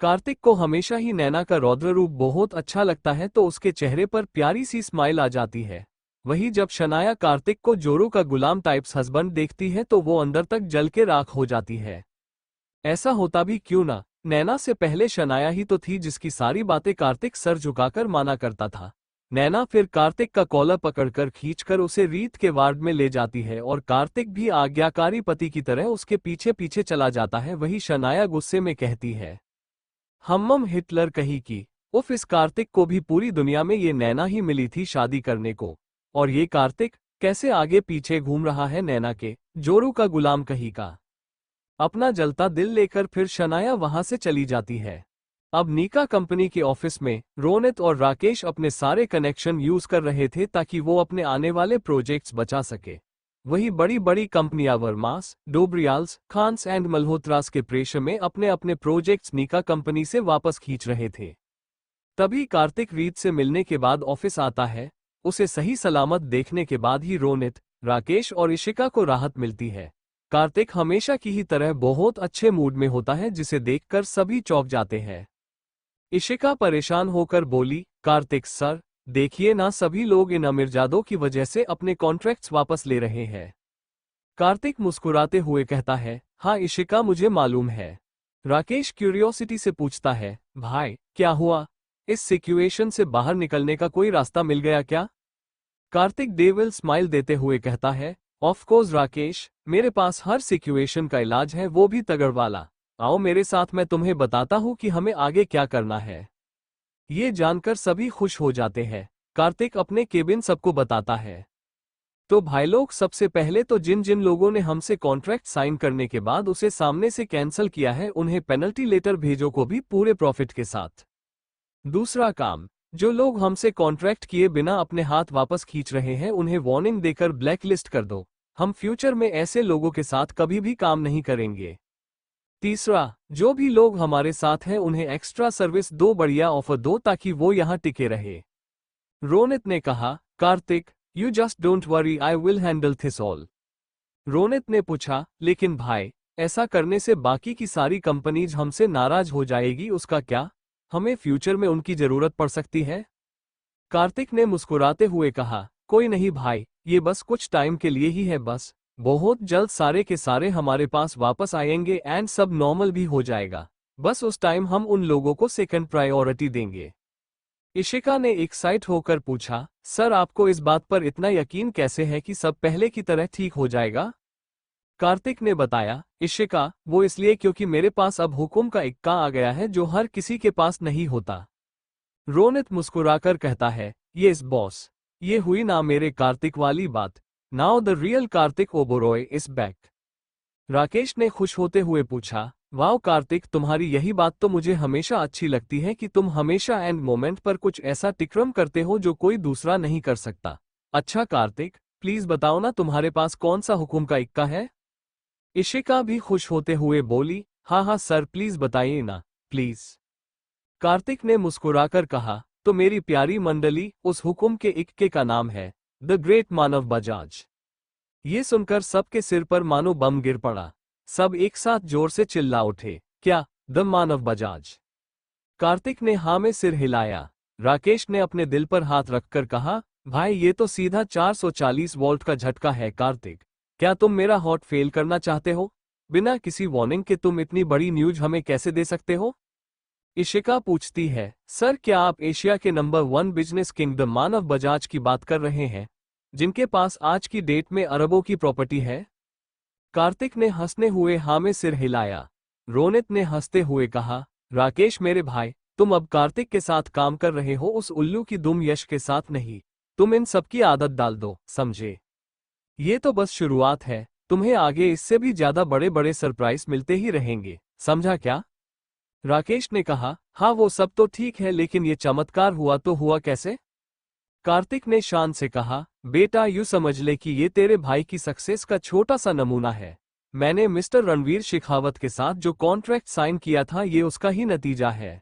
कार्तिक को हमेशा ही नैना का रौद्र रूप बहुत अच्छा लगता है तो उसके चेहरे पर प्यारी सी स्माइल आ जाती है। वही जब शनाया कार्तिक को जोरू का गुलाम टाइप्स हस्बैंड देखती है तो वो अंदर तक जल के राख हो जाती है। ऐसा होता भी क्यों ना, नैना से पहले शनाया ही तो थी जिसकी सारी बातें कार्तिक सर झुकाकर माना करता था। नैना फिर कार्तिक का कॉलर पकड़कर खींचकर उसे रीत के वार्ड में ले जाती है और कार्तिक भी आज्ञाकारी पति की तरह उसके पीछे पीछे चला जाता है। वही शनाया गुस्से में कहती है, हम्मम हिटलर कही की, उफ इस कार्तिक को भी पूरी दुनिया में ये नैना ही मिली थी शादी करने को, और ये कार्तिक कैसे आगे पीछे घूम रहा है नैना के, जोरू का गुलाम कही का। अपना जलता दिल लेकर फिर शनाया वहां से चली जाती है। अब नीका कंपनी के ऑफिस में रोनित और राकेश अपने सारे कनेक्शन यूज कर रहे थे ताकि वो अपने आने वाले प्रोजेक्ट्स बचा सके। वही बड़ी बड़ी कंपनियां वर्मास, डोबरियाल्स, खान्स एंड मल्होत्रास के प्रेशर में अपने अपने प्रोजेक्ट्स नीका कंपनी से वापस खींच रहे थे। तभी कार्तिक रीत से मिलने के बाद ऑफिस आता है। उसे सही सलामत देखने के बाद ही रोनित, राकेश और इशिका को राहत मिलती है। कार्तिक हमेशा की ही तरह बहुत अच्छे मूड में होता है जिसे देखकर सभी चौंक जाते हैं। इशिका परेशान होकर बोली, कार्तिक सर देखिए ना, सभी लोग इन अमीरजादों की वजह से अपने कॉन्ट्रैक्ट्स वापस ले रहे हैं। कार्तिक मुस्कुराते हुए कहता है, हाँ इशिका मुझे मालूम है। राकेश क्यूरियोसिटी से पूछता है, भाई क्या हुआ, इस सिचुएशन से बाहर निकलने का कोई रास्ता मिल गया क्या? कार्तिक डेविल स्माइल देते हुए कहता है, ऑफ कोर्स राकेश, मेरे पास हर सिचुएशन का इलाज है, वो भी तगड़ वाला। आओ मेरे साथ, मैं तुम्हें बताता हूँ कि हमें आगे क्या करना है। ये जानकर सभी खुश हो जाते हैं। कार्तिक अपने केबिन सबको बताता है। तो भाई लोग, सबसे पहले तो जिन जिन लोगों ने हमसे कॉन्ट्रैक्ट साइन करने के बाद उसे सामने से कैंसिल किया है, उन्हें पेनल्टी लेटर भेजो, को भी पूरे प्रॉफिट के साथ। दूसरा काम, जो लोग हमसे कॉन्ट्रैक्ट किए बिना अपने हाथ वापस खींच रहे हैं, उन्हें वार्निंग देकर ब्लैक लिस्ट कर दो। हम फ्यूचर में ऐसे लोगों के साथ कभी भी काम नहीं करेंगे। तीसरा, जो भी लोग हमारे साथ हैं उन्हें एक्स्ट्रा सर्विस दो, बढ़िया ऑफर दो ताकि वो यहाँ टिके रहे। रोनित ने कहा, Kartik, you just don't worry, I will handle this all. Ronit ने पूछा, लेकिन भाई, ऐसा करने से बाकी की सारी कंपनीज हमसे नाराज हो जाएगी, उसका क्या? हमें फ्यूचर में उनकी जरूरत पड़ सकती है। कार्तिक ने मुस्कुराते हुए कहा, कोई नहीं भाई, ये बस कुछ टाइम के लिए ही है, बस बहुत जल्द सारे के सारे हमारे पास वापस आएंगे एंड सब नॉर्मल भी हो जाएगा। बस उस टाइम हम उन लोगों को सेकंड प्रायोरिटी देंगे। इशिका ने एक्साइट होकर पूछा, सर आपको इस बात पर इतना यकीन कैसे है कि सब पहले की तरह ठीक हो जाएगा? कार्तिक ने बताया, इशिका, वो इसलिए क्योंकि मेरे पास अब हुक्म का इक्का आ गया है जो हर किसी के पास नहीं होता। रोनित मुस्कुराकर कहता है, यस बॉस, ये हुई ना मेरे कार्तिक वाली बात। Now the real Kartik Oberoi is back. Rakesh ने खुश होते हुए पूछा, वाओ कार्तिक, तुम्हारी यही बात तो मुझे हमेशा अच्छी लगती है कि तुम हमेशा एंड मोमेंट पर कुछ ऐसा टिक्रम करते हो जो कोई दूसरा नहीं कर सकता। अच्छा कार्तिक, प्लीज बताओ ना, तुम्हारे पास कौन सा हुक्म का इक्का है? इशिका भी खुश होते हुए बोली, हाँ हाँ सर, प्लीज बताइए ना, प्लीज। कार्तिक ने मुस्कुराकर कहा, तो मेरी प्यारी मंडली, उस हुक्म के इक्के का नाम है द ग्रेट मानव बजाज। ये सुनकर सबके सिर पर मानो बम गिर पड़ा। सब एक साथ जोर से चिल्ला उठे, क्या, द मानव बजाज? कार्तिक ने हाँ में सिर हिलाया। राकेश ने अपने दिल पर हाथ रखकर कहा, भाई ये तो सीधा 440 वोल्ट का झटका है। कार्तिक, क्या तुम मेरा हॉट फेल करना चाहते हो? बिना किसी वार्निंग के तुम इतनी बड़ी न्यूज हमें कैसे दे सकते हो? इशिका पूछती है, सर क्या आप एशिया के नंबर 1 बिजनेस किंग द मानव बजाज की बात कर रहे हैं, जिनके पास आज की डेट में अरबों की प्रॉपर्टी है? कार्तिक ने हंसने हुए हाँ में सिर हिलाया। रोनित ने हंसते हुए कहा, राकेश मेरे भाई, तुम अब कार्तिक के साथ काम कर रहे हो, उस उल्लू की दुम यश के साथ नहीं। तुम इन सबकी आदत डाल दो, समझे? ये तो बस शुरुआत है, तुम्हें आगे इससे भी ज्यादा बड़े बड़े सरप्राइज मिलते ही रहेंगे, समझा क्या? राकेश ने कहा, हाँ वो सब तो ठीक है, लेकिन ये चमत्कार हुआ तो हुआ कैसे? कार्तिक ने शान से कहा, बेटा यूं समझ ले कि ये तेरे भाई की सक्सेस का छोटा सा नमूना है। मैंने मिस्टर रणवीर शेखावत के साथ जो कॉन्ट्रैक्ट साइन किया था, ये उसका ही नतीजा है।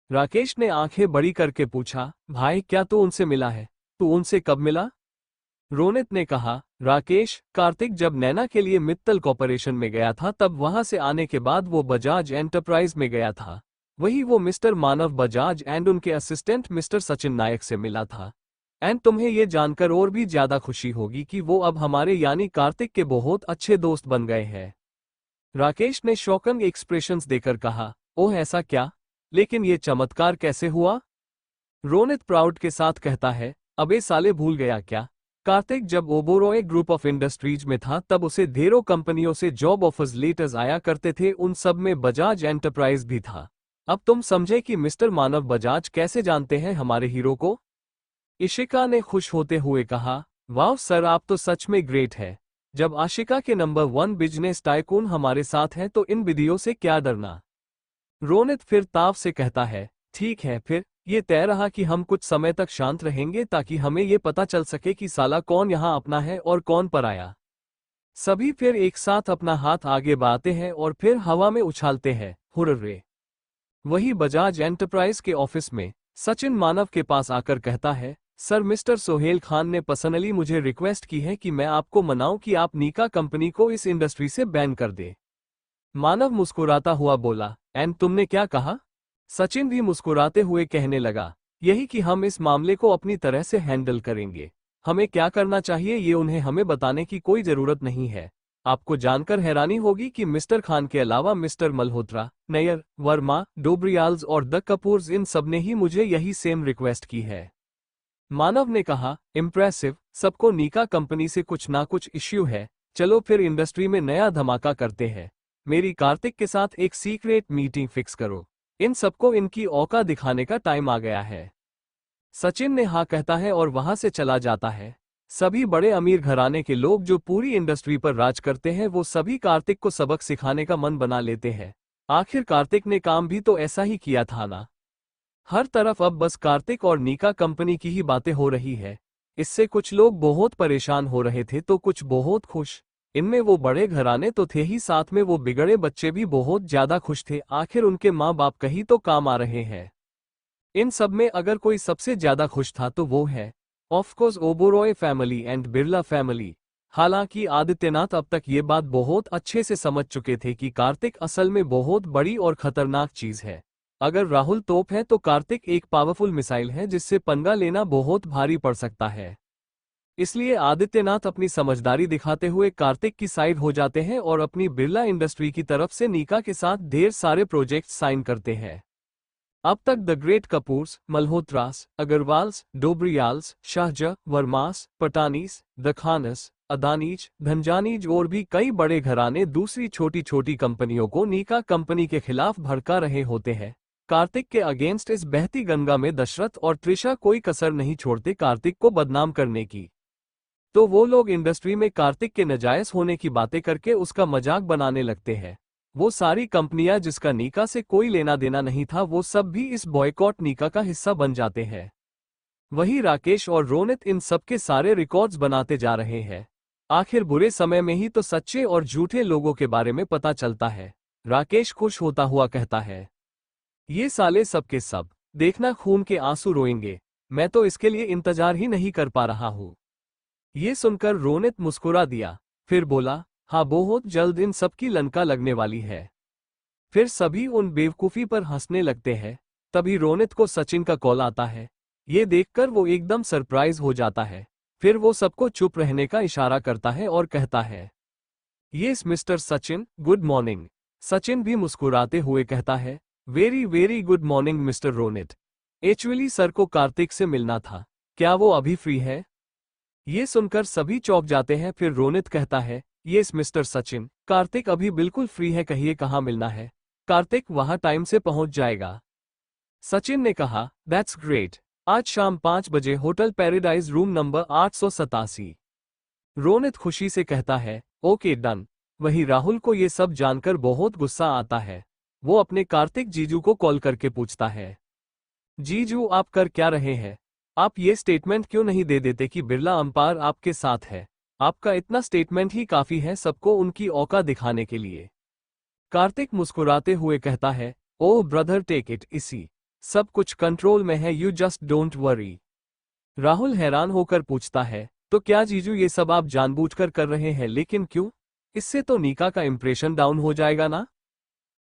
राकेश ने आंखें बड़ी करके पूछा, भाई क्या तू उनसे मिला है? तू उनसे कब मिला? रोनित ने कहा, राकेश, कार्तिक जब नैना के लिए मित्तल कॉर्पोरेशन में गया था, तब वहां से आने के बाद वो बजाज एंटरप्राइज में गया था। वही वो मिस्टर मानव बजाज एंड उनके असिस्टेंट मिस्टर सचिन नायक से मिला था। एंड तुम्हें ये जानकर और भी ज्यादा खुशी होगी कि वो अब हमारे यानी कार्तिक के बहुत अच्छे दोस्त बन गए हैं। राकेश ने शॉकिंग एक्सप्रेशंस देकर कहा, ओह ऐसा क्या? लेकिन ये चमत्कार कैसे हुआ? रोनित प्राउड के साथ कहता है, अबे साले भूल गया क्या? कार्तिक जब ओबोरॉय ग्रुप ऑफ इंडस्ट्रीज में था तब उसे ढेरों कंपनियों से जॉब ऑफर्स लेटर्स आया करते थे, उन सब में बजाज एंटरप्राइज भी था। अब तुम समझे कि मिस्टर मानव बजाज कैसे जानते हैं हमारे हीरो को? इशिका ने खुश होते हुए कहा, वाह सर, आप तो सच में ग्रेट है। जब आशिका के नंबर 1 बिजनेस टाइकून हमारे साथ हैं तो इन विधियों से क्या डरना? रोनित फिर ताव से कहता है, ठीक है, फिर ये तय रहा कि हम कुछ समय तक शांत रहेंगे ताकि हमें ये पता चल सके कि साला कौन यहाँ अपना है और कौन पराया। सभी फिर एक साथ अपना हाथ आगे बढ़ाते हैं और फिर हवा में उछालते हैं, हुर्रे। वही बजाज एंटरप्राइज के ऑफिस में सचिन मानव के पास आकर कहता है, सर मिस्टर सोहेल खान ने पर्सनली मुझे रिक्वेस्ट की है कि मैं आपको मनाऊं कि आप नीका कंपनी को इस इंडस्ट्री से बैन कर दे। मानव मुस्कुराता हुआ बोला, एंड तुमने क्या कहा? सचिन भी मुस्कुराते हुए कहने लगा, यही कि हम इस मामले को अपनी तरह से हैंडल करेंगे। हमें क्या करना चाहिए ये उन्हें हमें बताने की कोई जरूरत नहीं है। आपको जानकर हैरानी होगी कि मिस्टर खान के अलावा मिस्टर मल्होत्रा, नैयर, वर्मा, डोबरियाल्स और द कपूर्स, इन सबने ही मुझे यही सेम रिक्वेस्ट की है। मानव ने कहा, इम्प्रेसिव, सबको नीका कंपनी से कुछ ना कुछ इश्यू है। चलो फिर इंडस्ट्री में नया धमाका करते हैं। मेरी कार्तिक के साथ एक सीक्रेट मीटिंग फिक्स करो। इन सबको इनकी औकात दिखाने का टाइम आ गया है। सचिन ने हाँ कहता है और वहां से चला जाता है। सभी बड़े अमीर घराने के लोग जो पूरी इंडस्ट्री पर राज करते हैं वो सभी कार्तिक को सबक सिखाने का मन बना लेते हैं। आखिर कार्तिक ने काम भी तो ऐसा ही किया था ना। हर तरफ अब बस कार्तिक और नीका कंपनी की ही बातें हो रही है। इससे कुछ लोग बहुत परेशान हो रहे थे तो कुछ बहुत खुश। इनमें वो बड़े घराने तो थे ही, साथ में वो बिगड़े बच्चे भी बहुत ज्यादा खुश थे। आखिर उनके माँ बाप कहीं तो काम आ रहे हैं। इन सब में अगर कोई सबसे ज्यादा खुश था तो वो है of course Oberoi family and Birla family. हालांकि आदित्यनाथ अब तक ये बात बहुत अच्छे से समझ चुके थे कि कार्तिक असल में बहुत बड़ी और खतरनाक चीज है। अगर राहुल तोप है तो कार्तिक एक पावरफुल मिसाइल है जिससे पंगा लेना बहुत भारी पड़ सकता है। इसलिए आदित्यनाथ अपनी समझदारी दिखाते हुए कार्तिक की साइड हो जाते हैं और अपनी बिरला इंडस्ट्री की तरफ से नीका के साथ ढेर सारे प्रोजेक्ट साइन करते हैं। अब तक the great Kapoors, Malhotras, Agarwals, Dobriyals, Shahjahan, Vermas, Patanis, the Khans, Adanis, Dhanjanis और भी कई बड़े घराने दूसरी छोटी छोटी कंपनियों को नीका कंपनी के खिलाफ भड़का रहे होते हैं। कार्तिक के अगेंस्ट इस बहती गंगा में दशरथ और त्रिशा कोई कसर नहीं छोड़ते कार्तिक को बदनाम करने की। तो वो लोग इंडस्ट्री में कार्तिक के नाजायज होने की बातें करके उसका मजाक बनाने लगते हैं। वो सारी कंपनियां जिसका नीका से कोई लेना देना नहीं था वो सब भी इस बॉयकॉट नीका का हिस्सा बन जाते हैं। वही राकेश और रोनित इन सब के सारे रिकॉर्ड्स बनाते जा रहे हैं। आखिर बुरे समय में ही तो सच्चे और झूठे लोगों के बारे में पता चलता है। राकेश खुश होता हुआ कहता है, ये साले सब के सब देखना खून के आंसू रोएंगे। मैं तो इसके लिए इंतजार ही नहीं कर पा रहा हूँ। ये सुनकर रोनित मुस्कुरा दिया, फिर बोला, हाँ बहुत जल्द इन सब की लंका लगने वाली है। फिर सभी उन बेवकूफ़ी पर हंसने लगते हैं। तभी रोनित को सचिन का कॉल आता है। ये देखकर वो एकदम सरप्राइज हो जाता है। फिर वो सबको चुप रहने का इशारा करता है और कहता है, yes mister Sachin, good morning. Sachin भी मुस्कुराते हुए कहता है, very very good morning mister Ronit. Actually sir को कार्तिक से मिलना था, क्या वो अभी फ्री है? ये सुनकर सभी चौंक जाते हैं। फिर रोनित कहता है, यस मिस्टर सचिन, कार्तिक अभी बिल्कुल फ्री है, कहिए कहाँ मिलना है। कार्तिक वहां टाइम से पहुंच जाएगा। सचिन ने कहा, दैट्स ग्रेट। आज शाम 5 बजे hotel paradise room number 887। Ronit खुशी से कहता है, ओके डन। वहीं राहुल को ये सब जानकर बहुत गुस्सा आता है। वो अपने कार्तिक जीजू को कॉल करके पूछता है, जीजू आप कर क्या रहे हैं? आप ये स्टेटमेंट क्यों नहीं दे देते कि बिरला अंपायर आपके साथ है? आपका इतना स्टेटमेंट ही काफी है सबको उनकी औकात दिखाने के लिए। कार्तिक मुस्कुराते हुए कहता है, ओह ब्रदर टेक इट इसी, सब कुछ कंट्रोल में है, you just don't worry. Rahul हैरान होकर पूछता है, तो क्या जीजू ये सब आप जानबूझकर कर रहे हैं, लेकिन क्यों? इससे तो नीका का इंप्रेशन डाउन हो जाएगा ना?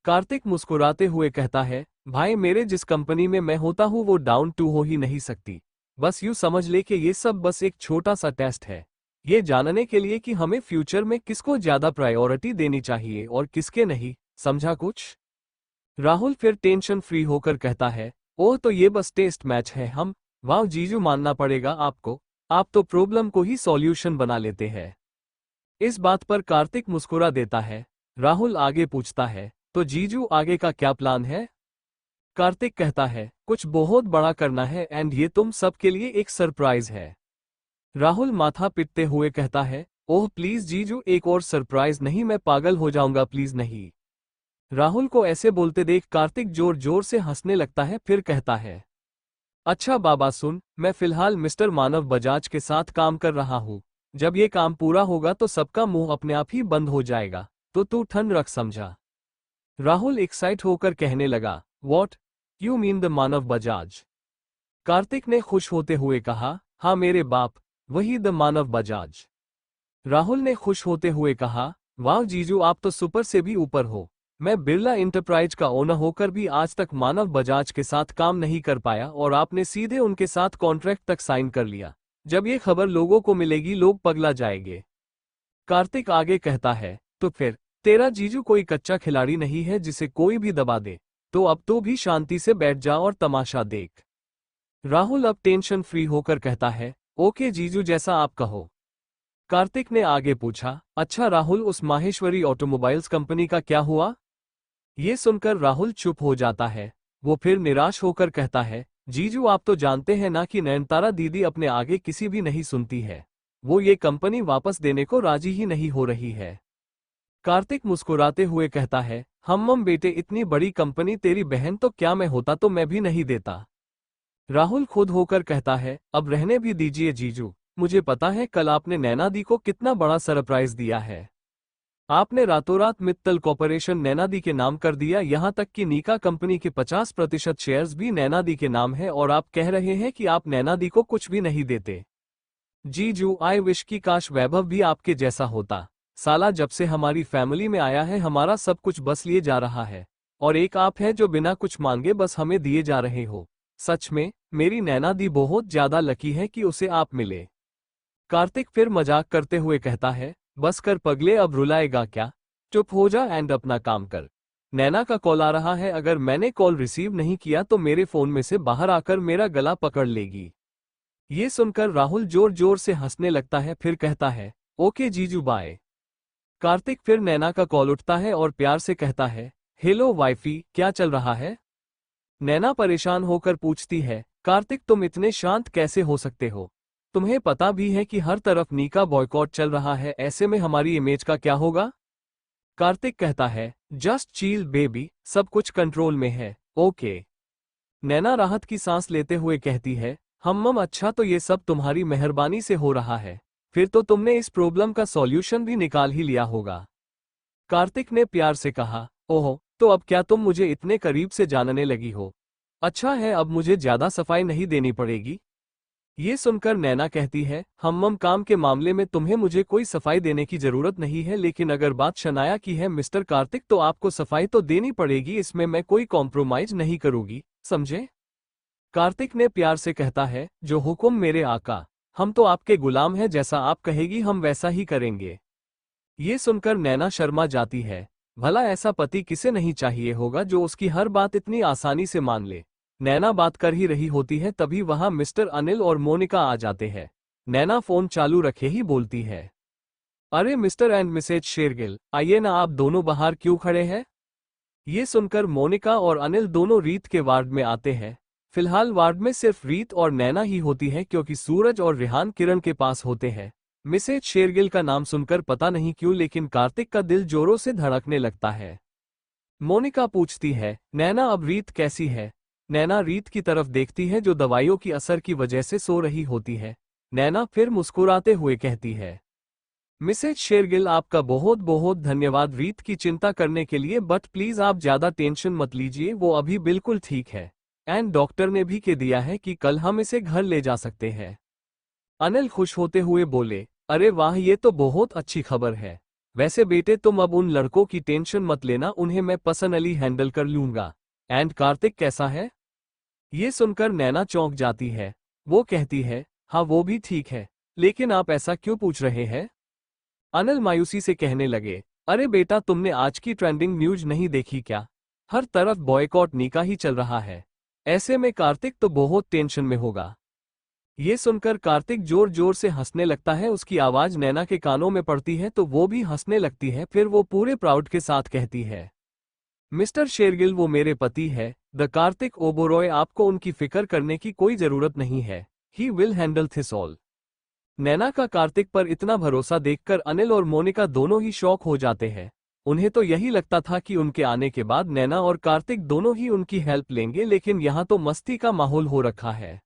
कार्तिक मुस्कुराते हुए कहता है, भाई मेरे जिस कंपनी में मैं होता हूँ वो डाउन टू हो ही नहीं सकती। बस यूं समझ ले कि ये सब बस एक छोटा सा टेस्ट है, ये जानने के लिए कि हमें फ्यूचर में किसको ज्यादा प्रायोरिटी देनी चाहिए और किसके नहीं, समझा कुछ? राहुल फिर टेंशन फ्री होकर कहता है, ओह तो ये बस टेस्ट मैच है हम। वाह जीजू मानना पड़ेगा आपको, आप तो प्रॉब्लम को ही सॉल्यूशन बना लेते हैं। इस बात पर कार्तिक मुस्कुरा देता है। राहुल आगे पूछता है, तो जीजू आगे का क्या प्लान है? कार्तिक कहता है, कुछ बहुत बड़ा करना है एंड ये तुम सबके लिए एक सरप्राइज है। राहुल माथा पीटते हुए कहता है, ओह प्लीज जीजू एक और सरप्राइज नहीं, मैं पागल हो जाऊंगा, प्लीज नहीं। राहुल को ऐसे बोलते देख कार्तिक जोर जोर से हंसने लगता है, फिर कहता है, अच्छा बाबा सुन, मैं फिलहाल मिस्टर मानव बजाज के साथ काम कर रहा हूँ। जब ये काम पूरा होगा तो सबका मुंह अपने आप ही बंद हो जाएगा, तो तू ठंड रख, समझा? राहुल एक्साइट होकर कहने लगा, वॉट यू मीन द मानव बजाज? कार्तिक ने खुश होते हुए कहा, हाँ मेरे बाप, वही द मानव बजाज। राहुल ने खुश होते हुए कहा, वाह जीजू आप तो सुपर से भी ऊपर हो। मैं बिरला इंटरप्राइज का ओनर होकर भी आज तक मानव बजाज के साथ काम नहीं कर पाया और आपने सीधे उनके साथ कॉन्ट्रैक्ट तक साइन कर लिया। जब ये खबर लोगों को मिलेगी लोग पगला जाएंगे। कार्तिक आगे कहता है, तो फिर तेरा जीजू कोई कच्चा खिलाड़ी नहीं है जिसे कोई भी दबा दे, तो अब तो भी शांति से बैठ जा और तमाशा देख। राहुल अब टेंशन फ्री होकर कहता है, ओके जीजू जैसा आप कहो। कार्तिक ने आगे पूछा, अच्छा राहुल उस माहेश्वरी ऑटोमोबाइल्स कंपनी का क्या हुआ? ये सुनकर राहुल चुप हो जाता है। वो फिर निराश होकर कहता है, जीजू आप तो जानते हैं ना कि नयनतारा दीदी अपने आगे किसी भी नहीं सुनती है। वो ये कंपनी वापस देने को राजी ही नहीं हो रही है। कार्तिक मुस्कुराते हुए कहता है, हम बेटे इतनी बड़ी कंपनी तेरी बहन तो क्या मैं होता तो मैं भी नहीं देता। राहुल खुद होकर कहता है, अब रहने भी दीजिए जीजू, मुझे पता है कल आपने नैना दी को कितना बड़ा सरप्राइज दिया है। आपने रातों रात मित्तल कॉर्पोरेशन नैना दी के नाम कर दिया, यहाँ तक कि नीका कंपनी के 50% शेयर्स भी नैना दी के नाम है और आप कह रहे हैं कि आप नैना दी को कुछ भी नहीं देते। जीजू आई विश की काश वैभव भी आपके जैसा होता। साला जब से हमारी फैमिली में आया है हमारा सब कुछ बस लिए जा रहा है, और एक आप है जो बिना कुछ मांगे बस हमें दिए जा रहे हो। सच में मेरी नैना दी बहुत ज्यादा लकी है कि उसे आप मिले। कार्तिक फिर मजाक करते हुए कहता है, बस कर पगले, अब रुलाएगा क्या? चुप हो जा एंड अपना काम कर। नैना का कॉल आ रहा है, अगर मैंने कॉल रिसीव नहीं किया तो मेरे फोन में से बाहर आकर मेरा गला पकड़ लेगी। ये सुनकर राहुल जोर जोर से हंसने लगता है, फिर कहता है, ओके जीजू बाय। कार्तिक फिर नैना का कॉल उठता है और प्यार से कहता है, हेलो वाइफी, क्या चल रहा है? नैना परेशान होकर पूछती है, कार्तिक तुम इतने शांत कैसे हो सकते हो? तुम्हें पता भी है कि हर तरफ नीका बॉयकॉट चल रहा है, ऐसे में हमारी इमेज का क्या होगा? कार्तिक कहता है, जस्ट चिल बेबी, सब कुछ कंट्रोल में है, ओके। नैना राहत की सांस लेते हुए कहती है, अच्छा तो ये सब तुम्हारी मेहरबानी से हो रहा है, फिर तो तुमने इस प्रॉब्लम का सॉल्यूशन भी निकाल ही लिया होगा। कार्तिक ने प्यार से कहा, ओह तो अब क्या तुम मुझे इतने करीब से जानने लगी हो? अच्छा है, अब मुझे ज्यादा सफाई नहीं देनी पड़ेगी। ये सुनकर नैना कहती है, काम के मामले में तुम्हें मुझे कोई सफाई देने की जरूरत नहीं है, लेकिन अगर बात शनाया की है मिस्टर कार्तिक तो आपको सफाई तो देनी पड़ेगी, इसमें मैं कोई कॉम्प्रोमाइज नहीं करूंगी, समझे? कार्तिक ने प्यार से कहता है, जो हुक्म मेरे आका, हम तो आपके गुलाम हैं, जैसा आप कहेगी हम वैसा ही करेंगे। ये सुनकर नैना शर्मा जाती है। भला ऐसा पति किसे नहीं चाहिए होगा जो उसकी हर बात इतनी आसानी से मान ले। नैना बात कर ही रही होती है तभी वहां मिस्टर अनिल और मोनिका आ जाते हैं। नैना फोन चालू रखे ही बोलती है, अरे मिस्टर एंड मिसेज शेरगिल, आइए ना, आप दोनों बाहर क्यों खड़े हैं? ये सुनकर मोनिका और अनिल दोनों रीत के वार्ड में आते हैं। फिलहाल वार्ड में सिर्फ रीत और नैना ही होती है क्योंकि सूरज और रिहान किरण के पास होते हैं। मिसेज शेरगिल का नाम सुनकर पता नहीं क्यों लेकिन कार्तिक का दिल जोरों से धड़कने लगता है। मोनिका पूछती है, नैना अब रीत कैसी है? नैना रीत की तरफ देखती है जो दवाइयों की असर की वजह से सो रही होती है। नैना फिर मुस्कुराते हुए कहती है, मिसेज शेरगिल आपका बहुत बहुत धन्यवाद रीत की चिंता करने के लिए, बट प्लीज आप ज्यादा टेंशन मत लीजिए, वो अभी बिल्कुल ठीक है एंड डॉक्टर ने भी कह दिया है कि कल हम इसे घर ले जा सकते हैं। अनिल खुश होते हुए बोले, अरे वाह, ये तो बहुत अच्छी खबर है। वैसे बेटे तुम अब उन लड़कों की टेंशन मत लेना, उन्हें मैं पर्सनली हैंडल कर लूंगा। एंड कार्तिक कैसा है? ये सुनकर नैना चौंक जाती है। वो कहती है, हाँ वो भी ठीक है, लेकिन आप ऐसा क्यों पूछ रहे हैं? अनिल मायूसी से कहने लगे, अरे बेटा तुमने आज की ट्रेंडिंग न्यूज नहीं देखी क्या? हर तरफ बॉयकॉट नीका ही चल रहा है, ऐसे में कार्तिक तो बहुत टेंशन में होगा। ये सुनकर कार्तिक जोर जोर से हंसने लगता है, उसकी आवाज नैना के कानों में पड़ती है तो वो भी हंसने लगती है। फिर वो पूरे प्राउड के साथ कहती है, मिस्टर शेरगिल वो मेरे पति है, द कार्तिक ओबोरॉय, आपको उनकी फिक्र करने की कोई जरूरत नहीं है, he will handle this all. Naina का कार्तिक पर इतना भरोसा देखकर अनिल और मोनिका दोनों ही शॉक हो जाते हैं। उन्हें तो यही लगता था कि उनके आने के बाद नैना और कार्तिक दोनों ही उनकी हेल्प लेंगे, लेकिन यहाँ तो मस्ती का माहौल हो रखा है।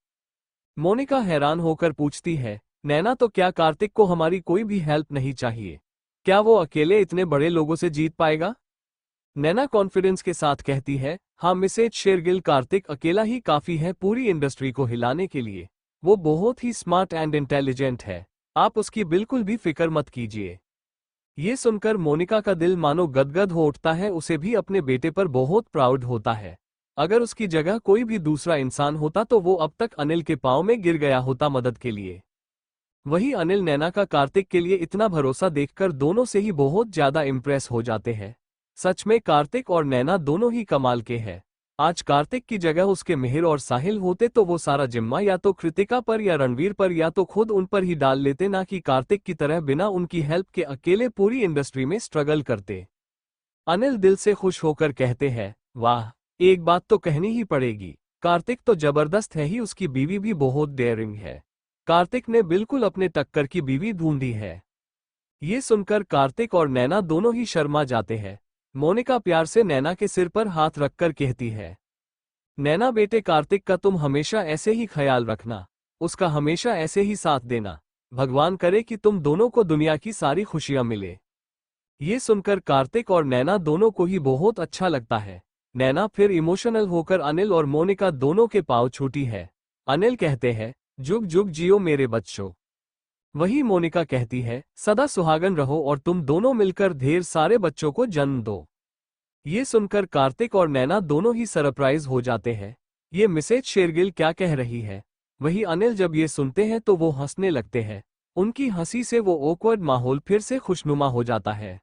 मोनिका हैरान होकर पूछती है, नैना तो क्या कार्तिक को हमारी कोई भी हेल्प नहीं चाहिए? क्या वो अकेले इतने बड़े लोगों से जीत पाएगा? नैना कॉन्फिडेंस के साथ कहती है, हाँ मिसेज शेरगिल, कार्तिक अकेला ही काफी है पूरी इंडस्ट्री को हिलाने के लिए। वो बहुत ही स्मार्ट एंड इंटेलिजेंट है, आप उसकी बिल्कुल भी फिक्र मत कीजिए। ये सुनकर मोनिका का दिल मानो गदगद हो उठता है, उसे भी अपने बेटे पर बहुत प्राउड होता है। अगर उसकी जगह कोई भी दूसरा इंसान होता तो वो अब तक अनिल के पांव में गिर गया होता मदद के लिए। वही अनिल नैना का कार्तिक के लिए इतना भरोसा देखकर दोनों से ही बहुत ज्यादा इंप्रेस हो जाते हैं। सच में कार्तिक और नैना दोनों ही कमाल के हैं। आज कार्तिक की जगह उसके मिहिर और साहिल होते तो वो सारा जिम्मा या तो कृतिका पर या रणवीर पर या तो खुद उन पर ही डाल लेते, ना कि कार्तिक की तरह बिना उनकी हेल्प के अकेले पूरी इंडस्ट्री में स्ट्रगल करते। अनिल दिल से खुश होकर कहते हैं, वाह एक बात तो कहनी ही पड़ेगी, कार्तिक तो जबरदस्त है ही, उसकी बीवी भी बहुत डेयरिंग है। कार्तिक ने बिल्कुल अपने टक्कर की बीवी ढूंढी है। ये सुनकर कार्तिक और नैना दोनों ही शर्मा जाते हैं। मोनिका प्यार से नैना के सिर पर हाथ रखकर कहती है, नैना बेटे, कार्तिक का तुम हमेशा ऐसे ही ख्याल रखना, उसका हमेशा ऐसे ही साथ देना। भगवान करे कि तुम दोनों को दुनिया की सारी खुशियां मिले। ये सुनकर कार्तिक और नैना दोनों को ही बहुत अच्छा लगता है। नैना फिर इमोशनल होकर अनिल और मोनिका दोनों के पांव छूती है। अनिल कहते हैं, जुग जुग जियो मेरे बच्चों। वही मोनिका कहती है, सदा सुहागन रहो और तुम दोनों मिलकर ढेर सारे बच्चों को जन्म दो। ये सुनकर कार्तिक और नैना दोनों ही सरप्राइज हो जाते हैं। ये मिसेज शेरगिल क्या कह रही है। वही अनिल जब ये सुनते हैं तो वो हंसने लगते हैं। उनकी हंसी से वो ऑकवर्ड माहौल फिर से खुशनुमा हो जाता है।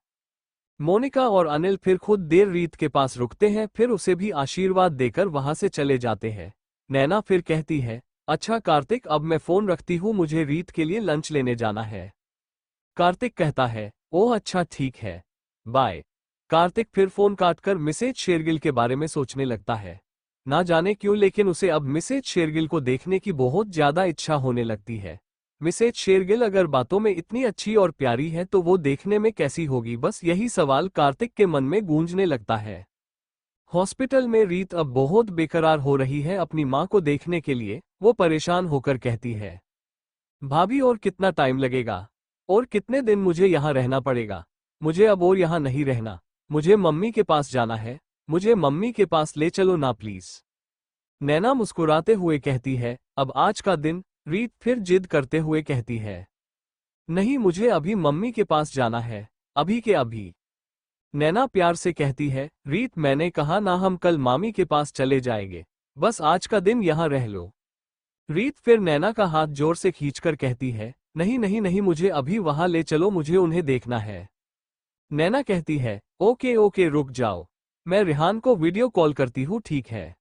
मोनिका और अनिल फिर खुद देर रीत के पास रुकते हैं, फिर उसे भी आशीर्वाद देकर वहां से चले जाते हैं। नैना फिर कहती है, अच्छा कार्तिक, अब मैं फोन रखती हूँ, मुझे रीत के लिए लंच लेने जाना है। कार्तिक कहता है, ओह अच्छा ठीक है, बाय। कार्तिक फिर फोन काटकर मिसेज शेरगिल के बारे में सोचने लगता है। ना जाने क्यों, लेकिन उसे अब मिसेज शेरगिल को देखने की बहुत ज्यादा इच्छा होने लगती है। मिसेज शेरगिल अगर बातों में इतनी अच्छी और प्यारी है तो वो देखने में कैसी होगी, बस यही सवाल कार्तिक के मन में गूंजने लगता है। हॉस्पिटल में रीत अब बहुत बेकरार हो रही है अपनी मां को देखने के लिए। वो परेशान होकर कहती है, भाभी और कितना टाइम लगेगा, और कितने दिन मुझे यहाँ रहना पड़ेगा। मुझे अब और यहाँ नहीं रहना, मुझे मम्मी के पास जाना है, मुझे मम्मी के पास ले चलो ना प्लीज। नैना मुस्कुराते हुए कहती है, अब आज का दिन। रीत फिर जिद करते हुए कहती है, नहीं मुझे अभी मम्मी के पास जाना है, अभी के अभी। नैना प्यार से कहती है, रीत मैंने कहा ना, हम कल मामी के पास चले जाएंगे, बस आज का दिन यहाँ रह लो। रीत फिर नैना का हाथ जोर से खींचकर कहती है, नहीं नहीं नहीं, मुझे अभी वहां ले चलो, मुझे उन्हें देखना है। नैना कहती है, ओके ओके रुक जाओ, मैं रिहान को वीडियो कॉल करती हूँ, ठीक है।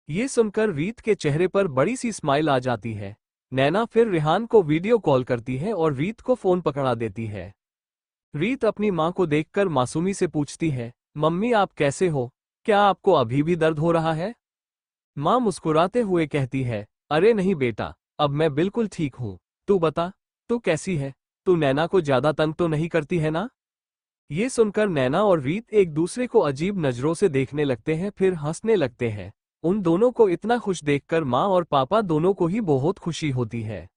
ये सुनकर रीत के चेहरे पर बड़ी सी स्माइल आ जाती है। नैना फिर रिहान को वीडियो कॉल करती है और रीत को फोन पकड़ा देती है। रीत अपनी मां को देखकर मासूमी से पूछती है, मम्मी आप कैसे हो, क्या आपको अभी भी दर्द हो रहा है। मां मुस्कुराते हुए कहती है, अरे नहीं बेटा, अब मैं बिल्कुल ठीक हूँ। तू बता, तू कैसी है, तू नैना को ज्यादा तंग तो नहीं करती है ना। ये सुनकर नैना और रीत एक दूसरे को अजीब नजरों से देखने लगते हैं, फिर हंसने लगते हैं। उन दोनों को इतना खुश देखकर माँ और पापा दोनों को ही बहुत खुशी होती है।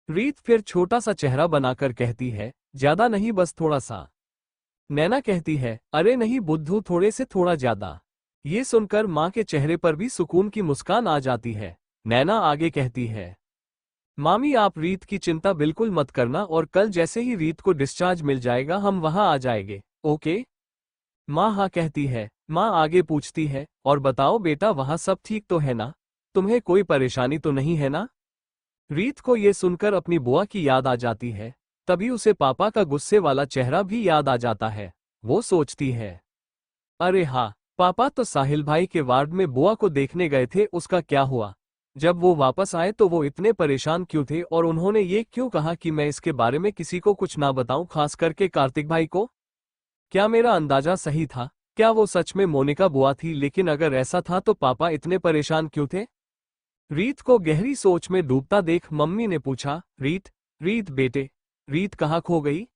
रीत फिर छोटा सा चेहरा बनाकर कहती है, ज्यादा नहीं बस थोड़ा सा। नैना कहती है, अरे नहीं बुद्धू, थोड़े से थोड़ा ज्यादा। ये सुनकर माँ के चेहरे पर भी सुकून की मुस्कान आ जाती है। नैना आगे कहती है, मामी आप रीत की चिंता बिल्कुल मत करना, और कल जैसे ही रीत को डिस्चार्ज मिल जाएगा हम वहां आ जाएंगे, ओके। माँ हाँ कहती है। माँ आगे पूछती है, और बताओ बेटा वहां सब ठीक तो है ना, तुम्हें कोई परेशानी तो नहीं है ना। रीत को ये सुनकर अपनी बुआ की याद आ जाती है। तभी उसे पापा का गुस्से वाला चेहरा भी याद आ जाता है। वो सोचती है, अरे हाँ, पापा तो साहिल भाई के वार्ड में बुआ को देखने गए थे, उसका क्या हुआ। जब वो वापस आए तो वो इतने परेशान क्यों थे, और उन्होंने ये क्यों कहा कि मैं इसके बारे में किसी को कुछ ना बताऊं, खास करके कार्तिक भाई को। क्या मेरा अंदाजा सही था, क्या वो सच में मोनिका बुआ थी, लेकिन अगर ऐसा था तो पापा इतने परेशान क्यों थे। रीत को गहरी सोच में डूबता देख मम्मी ने पूछा, रीत, रीत बेटे, रीत कहाँ खो गई।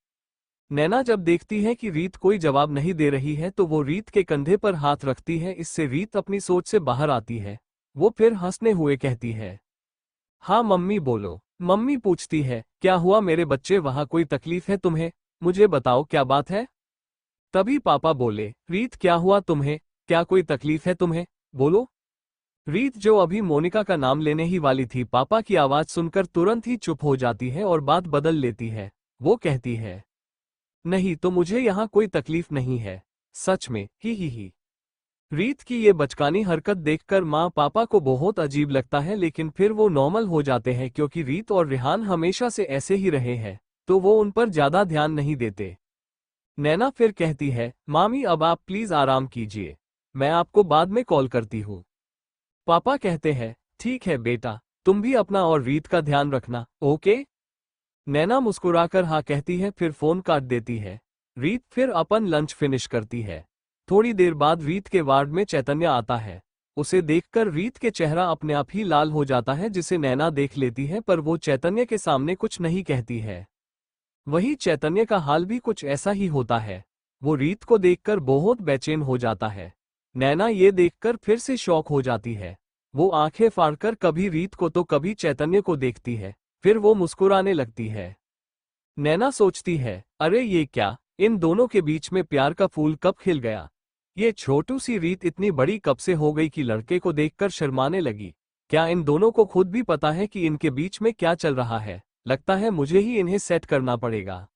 नैना जब देखती है कि रीत कोई जवाब नहीं दे रही है तो वो रीत के कंधे पर हाथ रखती है, इससे रीत अपनी सोच से बाहर आती है। वो फिर हंसने हुए कहती है, हाँ मम्मी बोलो। मम्मी पूछती है, क्या हुआ मेरे बच्चे, वहां कोई तकलीफ है तुम्हें, मुझे बताओ क्या बात है। तभी पापा बोले, रीत क्या हुआ तुम्हें, क्या कोई तकलीफ है तुम्हें, बोलो। रीत जो अभी मोनिका का नाम लेने ही वाली थी, पापा की आवाज सुनकर तुरंत ही चुप हो जाती है और बात बदल लेती है। वो कहती है, नहीं तो मुझे यहाँ कोई तकलीफ नहीं है, सच में, ही। रीत की ये बचकानी हरकत देखकर माँ पापा को बहुत अजीब लगता है, लेकिन फिर वो नॉर्मल हो जाते हैं क्योंकि रीत और रिहान हमेशा से ऐसे ही रहे हैं, तो वो उन पर ज्यादा ध्यान नहीं देते। नैना फिर कहती है, मामी अब आप प्लीज आराम कीजिए, मैं आपको बाद में कॉल करती हूँ। पापा कहते हैं, ठीक है बेटा, तुम भी अपना और रीत का ध्यान रखना, ओके। नैना मुस्कुराकर हाँ कहती है, फिर फोन काट देती है। रीत फिर अपन लंच फिनिश करती है। थोड़ी देर बाद रीत के वार्ड में चैतन्य आता है। उसे देखकर रीत के चेहरा अपने आप ही लाल हो जाता है, जिसे नैना देख लेती है, पर वो चैतन्य के सामने कुछ नहीं कहती है। वही चैतन्य का हाल भी कुछ ऐसा ही होता है। वो रीत को देखकर बहुत बेचैन हो जाता है। नैना ये देखकर फिर से शॉक हो जाती है। वो आंखें फाड़कर कभी रीत को तो कभी चैतन्य को देखती है, फिर वो मुस्कुराने लगती है। नैना सोचती है, अरे ये क्या, इन दोनों के बीच में प्यार का फूल कब खिल गया। ये छोटू सी रीत इतनी बड़ी कब से हो गई कि लड़के को देखकर शर्माने लगी। क्या इन दोनों को खुद भी पता है कि इनके बीच में क्या चल रहा है? लगता है मुझे ही इन्हें सेट करना पड़ेगा।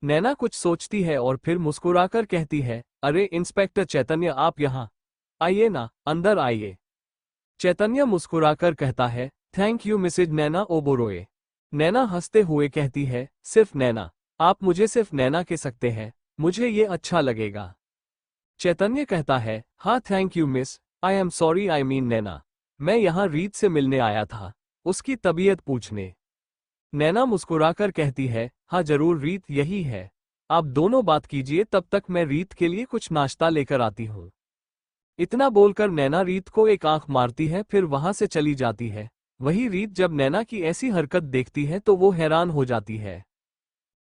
नैना कुछ सोचती है और फिर मुस्कुराकर कहती है, अरे इंस्पेक्टर चैतन्य, आप यहाँ आइए ना, अंदर आइए। चैतन्य मुस्कुराकर कहता है, थैंक यू मिसेज नैना ओबोरोए। नैना हंसते हुए कहती है, सिर्फ नैना? आप मुझे सिर्फ नैना कह सकते हैं, मुझे ये अच्छा लगेगा। चैतन्य कहता है, हाँ thank you miss, I am sorry I mean Naina. मैं यहाँ रीत से मिलने आया था, उसकी तबीयत पूछने। नैना मुस्कुराकर कहती है, हाँ जरूर रीत यही है, आप दोनों बात कीजिए, तब तक मैं रीत के लिए कुछ नाश्ता लेकर आती हूँ। इतना बोलकर नैना रीत को एक आंख मारती है, फिर वहां से चली जाती है। वही रीत जब नैना की ऐसी हरकत देखती है तो वो हैरान हो जाती है।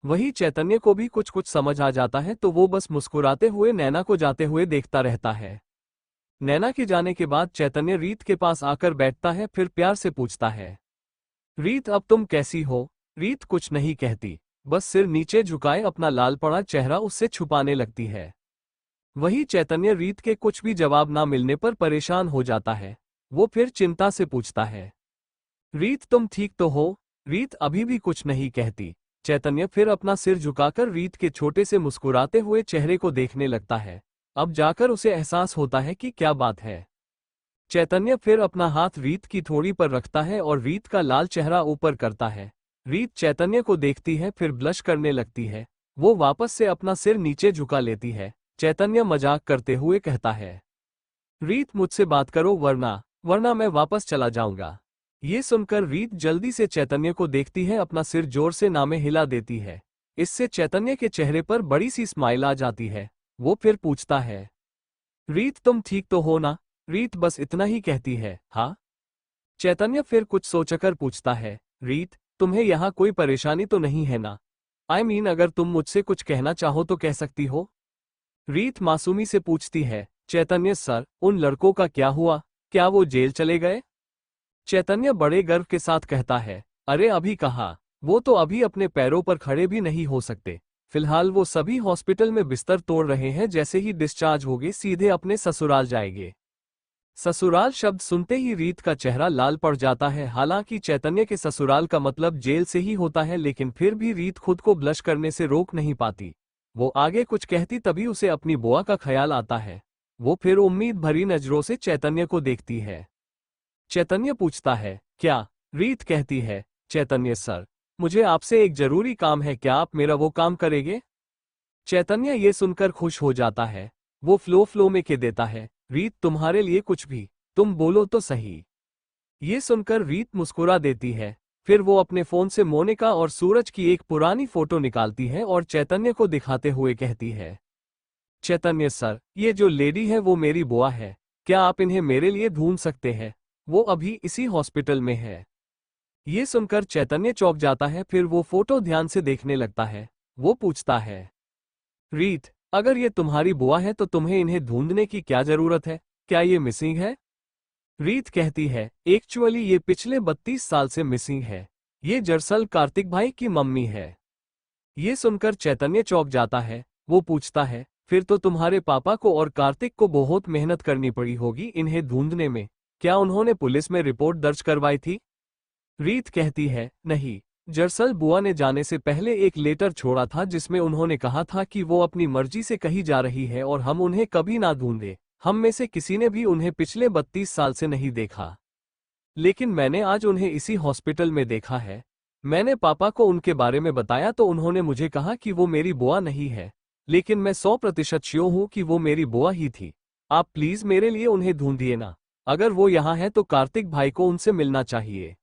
वही चैतन्य को भी कुछ कुछ समझ आ जाता है, तो वो बस मुस्कुराते हुए नैना को जाते हुए देखता रहता है। नैना के जाने के बाद चैतन्य रीत के पास आकर बैठता है, फिर प्यार से पूछता है, रीत अब तुम कैसी हो? रीत कुछ नहीं कहती, बस सिर नीचे झुकाए अपना लाल पड़ा चेहरा उससे छुपाने लगती है। वही चैतन्य रीत के कुछ भी जवाब ना मिलने पर परेशान हो जाता है। वो फिर चिंता से पूछता है, रीत तुम ठीक तो हो? रीत अभी भी कुछ नहीं कहती। चैतन्य फिर अपना सिर झुकाकर रीत के छोटे से मुस्कुराते हुए चेहरे को देखने लगता है। अब जाकर उसे एहसास होता है कि क्या बात है। चैतन्य फिर अपना हाथ रीत की थोड़ी पर रखता है और रीत का लाल चेहरा ऊपर करता है। रीत चैतन्य को देखती है, फिर ब्लश करने लगती है। वो वापस से अपना सिर नीचे झुका लेती है। चैतन्य मजाक करते हुए कहता है, रीत मुझसे बात करो वरना मैं वापस चला जाऊंगा। ये सुनकर रीत जल्दी से चैतन्य को देखती है, अपना सिर जोर से ना में हिला देती है। इससे चैतन्य के चेहरे पर बड़ी सी स्माइल आ जाती है। वो फिर पूछता है, रीत तुम ठीक तो हो ना? रीत बस इतना ही कहती है, हाँ। चैतन्य फिर कुछ सोचकर पूछता है, रीत तुम्हें यहाँ कोई परेशानी तो नहीं है ना? आई मीन अगर तुम मुझसे कुछ कहना चाहो तो कह सकती हो। रीत मासूमी से पूछती है, चैतन्य सर, उन लड़कों का क्या हुआ? क्या वो जेल चले गए? चैतन्य बड़े गर्व के साथ कहता है, अरे अभी कहाँ, वो तो अभी अपने पैरों पर खड़े भी नहीं हो सकते। फिलहाल वो सभी हॉस्पिटल में बिस्तर तोड़ रहे हैं, जैसे ही डिस्चार्ज होगे सीधे अपने ससुराल जाएंगे। ससुराल शब्द सुनते ही रीत का चेहरा लाल पड़ जाता है। हालांकि चैतन्य के ससुराल का मतलब जेल से ही होता है, लेकिन फिर भी रीत खुद को ब्लश करने से रोक नहीं पाती। वो आगे कुछ कहती तभी उसे अपनी बुआ का ख्याल आता है। वो फिर उम्मीद भरी नजरों से चैतन्य को देखती है। चैतन्य पूछता है, क्या? रीत कहती है, चैतन्य सर, मुझे आपसे एक जरूरी काम है, क्या आप मेरा वो काम करेंगे? चैतन्य ये सुनकर खुश हो जाता है। वो फ्लो में कह देता है, रीत तुम्हारे लिए कुछ भी, तुम बोलो तो सही। ये सुनकर रीत मुस्कुरा देती है। फिर वो अपने फोन से मोनिका और सूरज की एक पुरानी फोटो निकालती है और चैतन्य को दिखाते हुए कहती है, चैतन्य सर, ये जो लेडी है वो मेरी बुआ है। क्या आप इन्हें मेरे लिए ढूंढ सकते हैं? वो अभी इसी हॉस्पिटल में है। ये सुनकर चैतन्य चौंक जाता है, फिर वो फोटो ध्यान से देखने लगता है। वो पूछता है, रीत, अगर ये तुम्हारी बुआ है तो तुम्हें इन्हें ढूंढने की क्या जरूरत है? क्या ये मिसिंग है? रीत कहती है, एक्चुअली ये पिछले 32 साल से मिसिंग है। ये दरअसल कार्तिक भाई की मम्मी है। ये सुनकर चैतन्य चौंक जाता है। वो पूछता है, फिर तो तुम्हारे पापा को और कार्तिक को बहुत मेहनत करनी पड़ी होगी इन्हें ढूंढने में। क्या उन्होंने पुलिस में रिपोर्ट दर्ज करवाई थी? रीत कहती है, नहीं, दरअसल बुआ ने जाने से पहले एक लेटर छोड़ा था जिसमें उन्होंने कहा था कि वो अपनी मर्जी से कहीं जा रही है और हम उन्हें कभी ना ढूंढे। हम में से किसी ने भी उन्हें पिछले 32 साल से नहीं देखा, लेकिन मैंने आज उन्हें इसी हॉस्पिटल में देखा है। मैंने पापा को उनके बारे में बताया तो उन्होंने मुझे कहा कि वो मेरी बुआ नहीं है, लेकिन मैं 100% श्योर हूँ कि वो मेरी बुआ ही थी। आप प्लीज मेरे लिए उन्हें ढूंढिए ना। अगर वो यहाँ है तो कार्तिक भाई को उनसे मिलना चाहिए।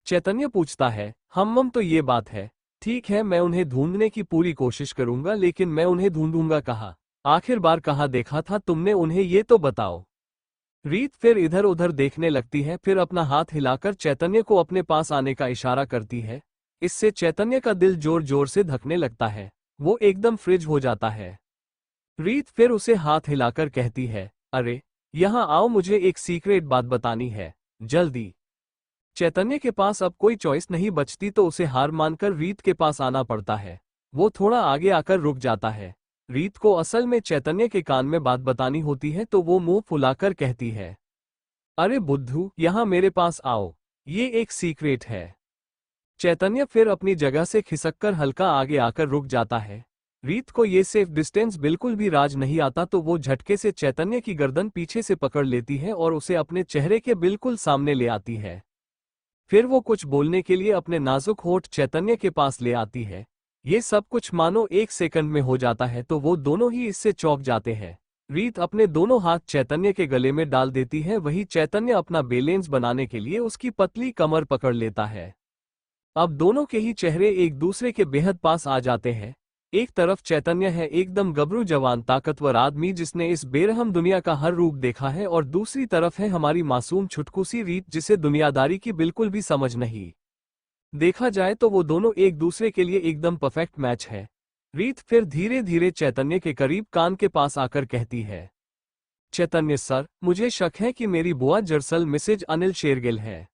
चैतन्य पूछता है, हम तो ये बात है, ठीक है मैं उन्हें ढूंढने की पूरी कोशिश करूंगा, लेकिन मैं उन्हें ढूंढूंगा कहाँ? आखिर बार कहाँ देखा था तुमने उन्हें, ये तो बताओ। रीत फिर इधर उधर देखने लगती है, फिर अपना हाथ हिलाकर चैतन्य को अपने पास आने का इशारा करती है। इससे चैतन्य का दिल जोर जोर से धड़कने लगता है। वो एकदम फ्रिज हो जाता है। रीत फिर उसे हाथ हिलाकर कहती है, अरे यहाँ आओ, मुझे एक सीक्रेट बात बतानी है, जल्दी। चैतन्य के पास अब कोई चॉइस नहीं बचती तो उसे हार मानकर रीत के पास आना पड़ता है। वो थोड़ा आगे आकर रुक जाता है। रीत को असल में चैतन्य के कान में बात बतानी होती है तो वो मुंह फुलाकर कहती है, अरे बुद्धू, यहाँ मेरे पास आओ, ये एक सीक्रेट है। चैतन्य फिर अपनी जगह से खिसककर हल्का आगे आकर रुक जाता है। रीत को ये सेफ डिस्टेंस बिल्कुल भी राज नहीं आता तो वो झटके से चैतन्य की गर्दन पीछे से पकड़ लेती है और उसे अपने चेहरे के बिल्कुल सामने ले आती है। फिर वो कुछ बोलने के लिए अपने नाजुक होठ चैतन्य के पास ले आती है। ये सब कुछ मानो 1 सेकंड में हो जाता है तो वो दोनों ही इससे चौंक जाते हैं। रीत अपने दोनों हाथ चैतन्य के गले में डाल देती है, वही चैतन्य अपना बैलेंस बनाने के लिए उसकी पतली कमर पकड़ लेता है। अब दोनों के ही चेहरे एक दूसरे के बेहद पास आ जाते हैं। एक तरफ चैतन्य है, एकदम गबरू जवान ताकतवर आदमी जिसने इस बेरहम दुनिया का हर रूप देखा है, और दूसरी तरफ है हमारी मासूम छुटकू-सी रीत जिसे दुनियादारी की बिल्कुल भी समझ नहीं। देखा जाए तो वो दोनों एक दूसरे के लिए एकदम परफेक्ट मैच है। रीत फिर धीरे धीरे चैतन्य के करीब कान के पास आकर कहती है, चैतन्य सर, मुझे शक है कि मेरी बुआ दरअसल मिसेज अनिल शेरगिल है।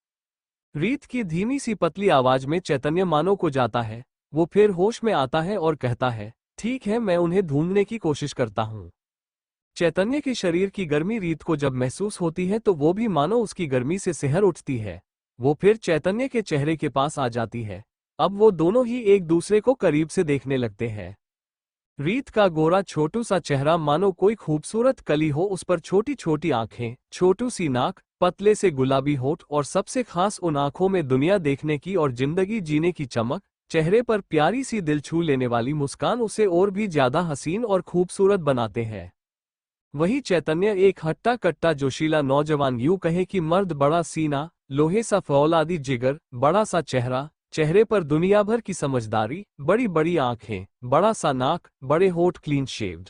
रीत की धीमी सी पतली आवाज में चैतन्य मानो को जाता है। वो फिर होश में आता है और कहता है, ठीक है, मैं उन्हें ढूंढने की कोशिश करता हूँ। चैतन्य के शरीर की गर्मी रीत को जब महसूस होती है तो वो भी मानो उसकी गर्मी से सिहर उठती है। वो फिर चैतन्य के चेहरे के पास आ जाती है। अब वो दोनों ही एक दूसरे को करीब से देखने लगते हैं। रीत का गोरा छोटू सा चेहरा मानो कोई खूबसूरत कली हो, उस पर छोटी छोटी आंखें, छोटू सी नाक, पतले से गुलाबी होठ और सबसे खास उन आंखों में दुनिया देखने की और जिंदगी जीने की चमक। चेहरे पर प्यारी सी दिल छू लेने वाली मुस्कान उसे और भी ज्यादा हसीन और खूबसूरत बनाते हैं। वही चैतन्य एक हट्टा कट्टा जोशीला नौजवान, यूं कहे कि मर्द, बड़ा सीना, लोहे सा फौलादी जिगर, बड़ा सा चेहरा, चेहरे पर दुनिया भर की समझदारी, बड़ी बड़ी आंखें, बड़ा सा नाक, बड़े होठ, क्लीन शेव्ड।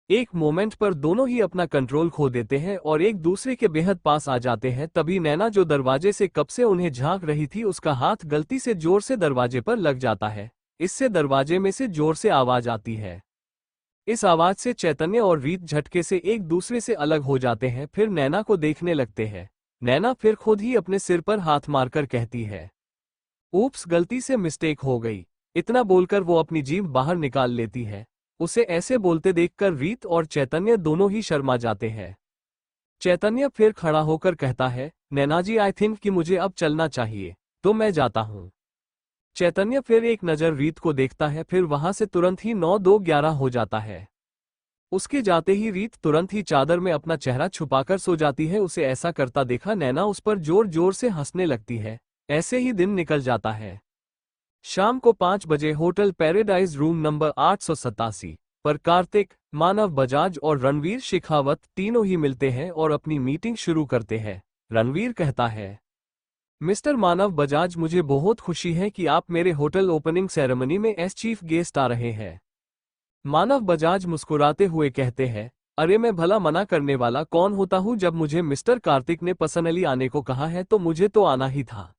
एक मोमेंट पर दोनों ही अपना कंट्रोल खो देते हैं और एक दूसरे के बेहद पास आ जाते हैं। तभी नैना, जो दरवाजे से कब से उन्हें झांक रही थी, उसका हाथ गलती से जोर से दरवाजे पर लग जाता है। इससे दरवाजे में से जोर से आवाज आती है। इस आवाज से चैतन्य और रीत झटके से एक दूसरे से अलग हो जाते हैं, फिर नैना को देखने लगते हैं। नैना फिर खुद ही अपने सिर पर हाथ मारकर कहती है, ऊप्स, गलती से मिस्टेक हो गई। इतना बोलकर वो अपनी जीभ बाहर निकाल लेती है। उसे ऐसे बोलते देखकर रीत और चैतन्य दोनों ही शर्मा जाते हैं। चैतन्य फिर खड़ा होकर कहता है, नैना जी, आई थिंक कि मुझे अब चलना चाहिए, तो मैं जाता हूँ। चैतन्य फिर एक नज़र रीत को देखता है, फिर वहां से तुरंत ही 9-2-11 हो जाता है। उसके जाते ही रीत तुरंत ही चादर में अपना चेहरा छुपाकर सो जाती है। उसे ऐसा करता देखा नैना उस पर जोर जोर से हंसने लगती है। ऐसे ही दिन निकल जाता है। शाम को 5 बजे होटल पैराडाइज रूम नंबर 887 पर कार्तिक, मानव बजाज और रणवीर शेखावत तीनों ही मिलते हैं और अपनी मीटिंग शुरू करते हैं। रणवीर कहता है, मिस्टर मानव बजाज, मुझे बहुत खुशी है कि आप मेरे होटल ओपनिंग सेरेमनी में एज चीफ गेस्ट आ रहे हैं। मानव बजाज मुस्कुराते हुए कहते हैं, अरे मैं भला मना करने वाला कौन होता हूँ, जब मुझे मिस्टर कार्तिक ने पर्सनली आने को कहा है तो मुझे तो आना ही था।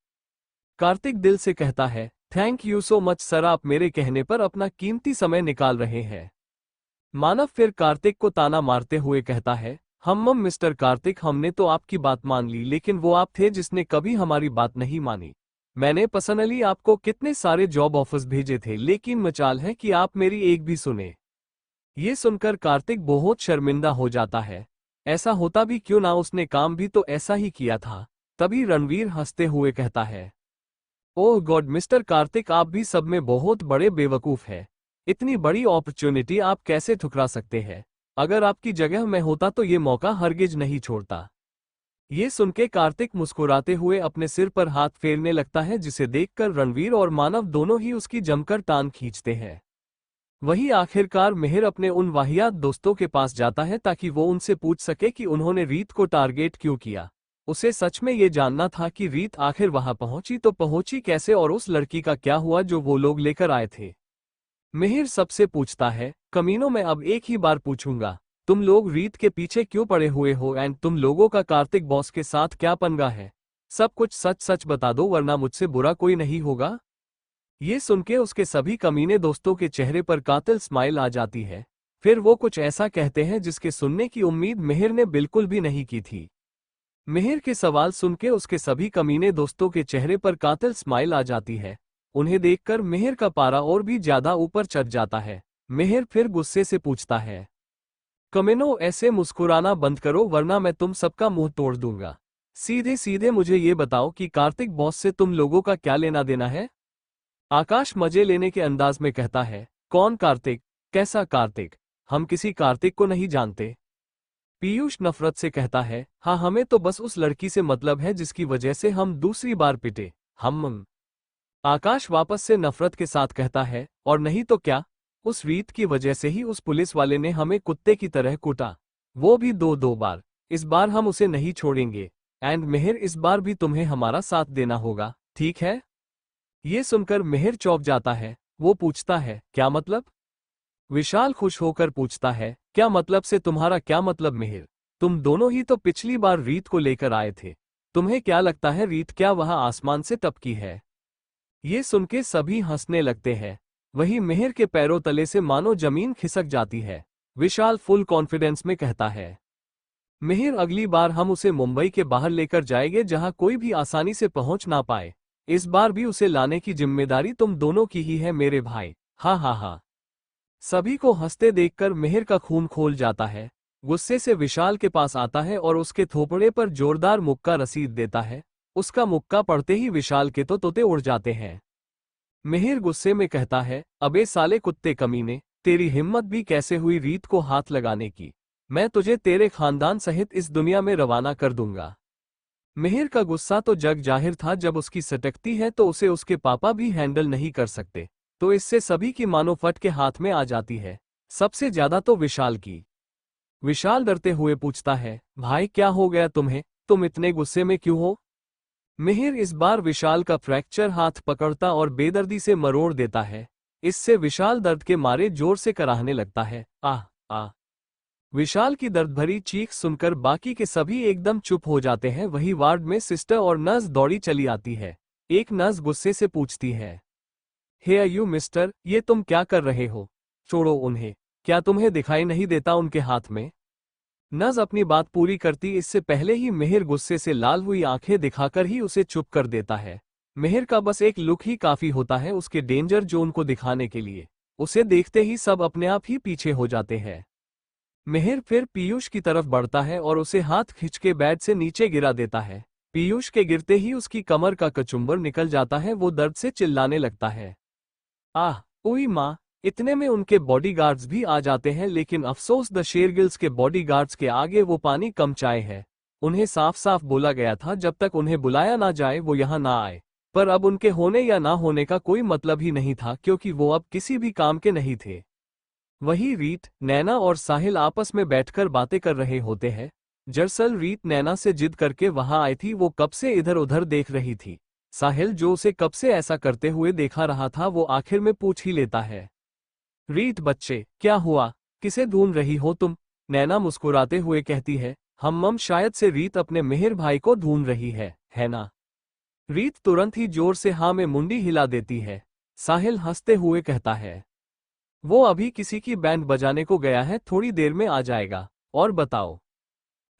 कार्तिक दिल से कहता है, thank you so much sir, आप मेरे कहने पर अपना कीमती समय निकाल रहे हैं। मानव फिर कार्तिक को ताना मारते हुए कहता है, मिस्टर कार्तिक, हमने तो आपकी बात मान ली, लेकिन वो आप थे जिसने कभी हमारी बात नहीं मानी। मैंने पर्सनली आपको कितने सारे जॉब ऑफर्स भेजे थे, लेकिन मचाल है कि आप मेरी एक भी सुने। ये सुनकर कार्तिक बहुत शर्मिंदा हो जाता है। ऐसा होता भी क्यों ना, उसने काम भी तो ऐसा ही किया था। तभी रणवीर हंसते हुए कहता है, ओह गॉड मिस्टर कार्तिक, आप भी सब में बहुत बड़े बेवकूफ हैं। इतनी बड़ी अपॉर्चुनिटी आप कैसे ठुकरा सकते हैं? अगर आपकी जगह मैं होता तो ये मौका हरगिज नहीं छोड़ता। ये सुनके कार्तिक मुस्कुराते हुए अपने सिर पर हाथ फेरने लगता है, जिसे देखकर रणवीर और मानव दोनों ही उसकी जमकर टांग खींचते हैं। वही आखिरकार मिहिर अपने उन वाहियात दोस्तों के पास जाता है ताकि वो उनसे पूछ सके कि उन्होंने रीत को टारगेट क्यों किया। उसे सच में ये जानना था कि रीत आखिर वहां पहुंची तो पहुंची कैसे, और उस लड़की का क्या हुआ जो वो लोग लेकर आए थे। मिहिर सबसे पूछता है, कमीनों में अब एक ही बार पूछूंगा, तुम लोग रीत के पीछे क्यों पड़े हुए हो एंड तुम लोगों का कार्तिक बॉस के साथ क्या पंगा है? सब कुछ सच सच बता दो वरना मुझसे बुरा कोई नहीं होगा। ये सुन के उसके सभी कमीने दोस्तों के चेहरे पर कातिल स्माइल आ जाती है। फिर वो कुछ ऐसा कहते हैं जिसके सुनने की उम्मीद मिहिर ने बिल्कुल भी नहीं की थी। मिहिर के सवाल सुन के उसके सभी कमीने दोस्तों के चेहरे पर कातिल स्माइल आ जाती है। उन्हें देखकर मिहिर का पारा और भी ज्यादा ऊपर चढ़ जाता है। मिहिर फिर गुस्से से पूछता है, कमीनों ऐसे मुस्कुराना बंद करो वरना मैं तुम सबका मुंह तोड़ दूंगा। सीधे सीधे मुझे ये बताओ कि कार्तिक बॉस से तुम लोगों का क्या लेना देना है? आकाश मजे लेने के अंदाज में कहता है, कौन कार्तिक? कैसा कार्तिक? हम किसी कार्तिक को नहीं जानते। पीयूष नफरत से कहता है, हाँ हमें तो बस उस लड़की से मतलब है जिसकी वजह से हम दूसरी बार पिटे। हम आकाश वापस से नफरत के साथ कहता है, और नहीं तो क्या, उस रीत की वजह से ही उस पुलिस वाले ने हमें कुत्ते की तरह कूटा, वो भी दो दो बार। इस बार हम उसे नहीं छोड़ेंगे। एंड मिहिर इस बार भी तुम्हें हमारा साथ देना होगा, ठीक है? ये सुनकर मिहिर चौंक जाता है। वो पूछता है, क्या मतलब? विशाल खुश होकर पूछता है, क्या मतलब से तुम्हारा क्या मतलब मिहिर? तुम दोनों ही तो पिछली बार रीत को लेकर आए थे। तुम्हें क्या लगता है रीत क्या वहां आसमान से टपकी है? ये सुन के सभी हंसने लगते हैं। वही मिहिर के पैरों तले से मानो जमीन खिसक जाती है। विशाल फुल कॉन्फिडेंस में कहता है, मिहिर अगली बार हम उसे मुंबई के बाहर लेकर जाएंगे जहां कोई भी आसानी से पहुंच ना पाए। इस बार भी उसे लाने की जिम्मेदारी तुम दोनों की ही है मेरे भाई। हा हा हा। सभी को हंसते देखकर मिहिर का खून खोल जाता है। गुस्से से विशाल के पास आता है और उसके थोपड़े पर जोरदार मुक्का रसीद देता है। उसका मुक्का पड़ते ही विशाल के तो तोते उड़ जाते हैं। मिहिर गुस्से में कहता है, अबे साले कुत्ते कमीने, तेरी हिम्मत भी कैसे हुई रीत को हाथ लगाने की? मैं तुझे तेरे खानदान सहित इस दुनिया में रवाना कर दूंगा। मिहिर का गुस्सा तो जग जाहिर था, जब उसकी सटकती है तो उसे उसके पापा भी हैंडल नहीं कर सकते, तो इससे सभी की मानो फट के हाथ में आ जाती है। सबसे ज्यादा तो विशाल की। विशाल डरते हुए पूछता है, भाई क्या हो गया तुम्हें? तुम इतने गुस्से में क्यों हो? मिहिर इस बार विशाल का फ्रैक्चर हाथ पकड़ता और बेदर्दी से मरोड़ देता है। इससे विशाल दर्द के मारे जोर से कराहने लगता है। आह आह। विशाल की दर्द भरी चीख सुनकर बाकी के सभी एकदम चुप हो जाते हैं। वही वार्ड में सिस्टर और नर्स दौड़ी चली आती है। एक नर्स गुस्से से पूछती है, हे यू मिस्टर, ये तुम क्या कर रहे हो? छोड़ो उन्हें। क्या तुम्हें दिखाई नहीं देता उनके हाथ में? नर्स अपनी बात पूरी करती इससे पहले ही मिहिर गुस्से से लाल हुई आंखें दिखाकर ही उसे चुप कर देता है। मिहिर का बस एक लुक ही काफी होता है उसके डेंजर जोन को दिखाने के लिए। उसे देखते ही सब अपने आप ही पीछे हो जाते हैं। मिहिर फिर पीयूष की तरफ बढ़ता है और उसे हाथ खींच के बेड से नीचे गिरा देता है। पीयूष के गिरते ही उसकी कमर का कचुम्बर निकल जाता है। वो दर्द से चिल्लाने लगता है। आह ओई माँ। इतने में उनके बॉडीगार्ड्स भी आ जाते हैं, लेकिन अफसोस द शेरगिल्स के बॉडीगार्ड्स के आगे वो पानी कम चाय है। उन्हें साफ साफ बोला गया था जब तक उन्हें बुलाया ना जाए वो यहाँ ना आए। पर अब उनके होने या ना होने का कोई मतलब ही नहीं था, क्योंकि वो अब किसी भी काम के नहीं थे। वही रीत, नैना और साहिल आपस में बैठकर बातें कर रहे होते हैं। दरअसल रीत नैना से जिद करके वहां आई थी। वो कब से इधर उधर देख रही थी। साहिल जो उसे कब से ऐसा करते हुए देखा रहा था, वो आखिर में पूछ ही लेता है, रीत बच्चे क्या हुआ? किसे ढूंढ रही हो तुम? नैना मुस्कुराते हुए कहती है, हम शायद से रीत अपने मिहिर भाई को ढूंढ रही है ना? रीत तुरंत ही जोर से हाँ में मुंडी हिला देती है। साहिल हंसते हुए कहता है, वो अभी किसी की बैंड बजाने को गया है, थोड़ी देर में आ जाएगा। और बताओ?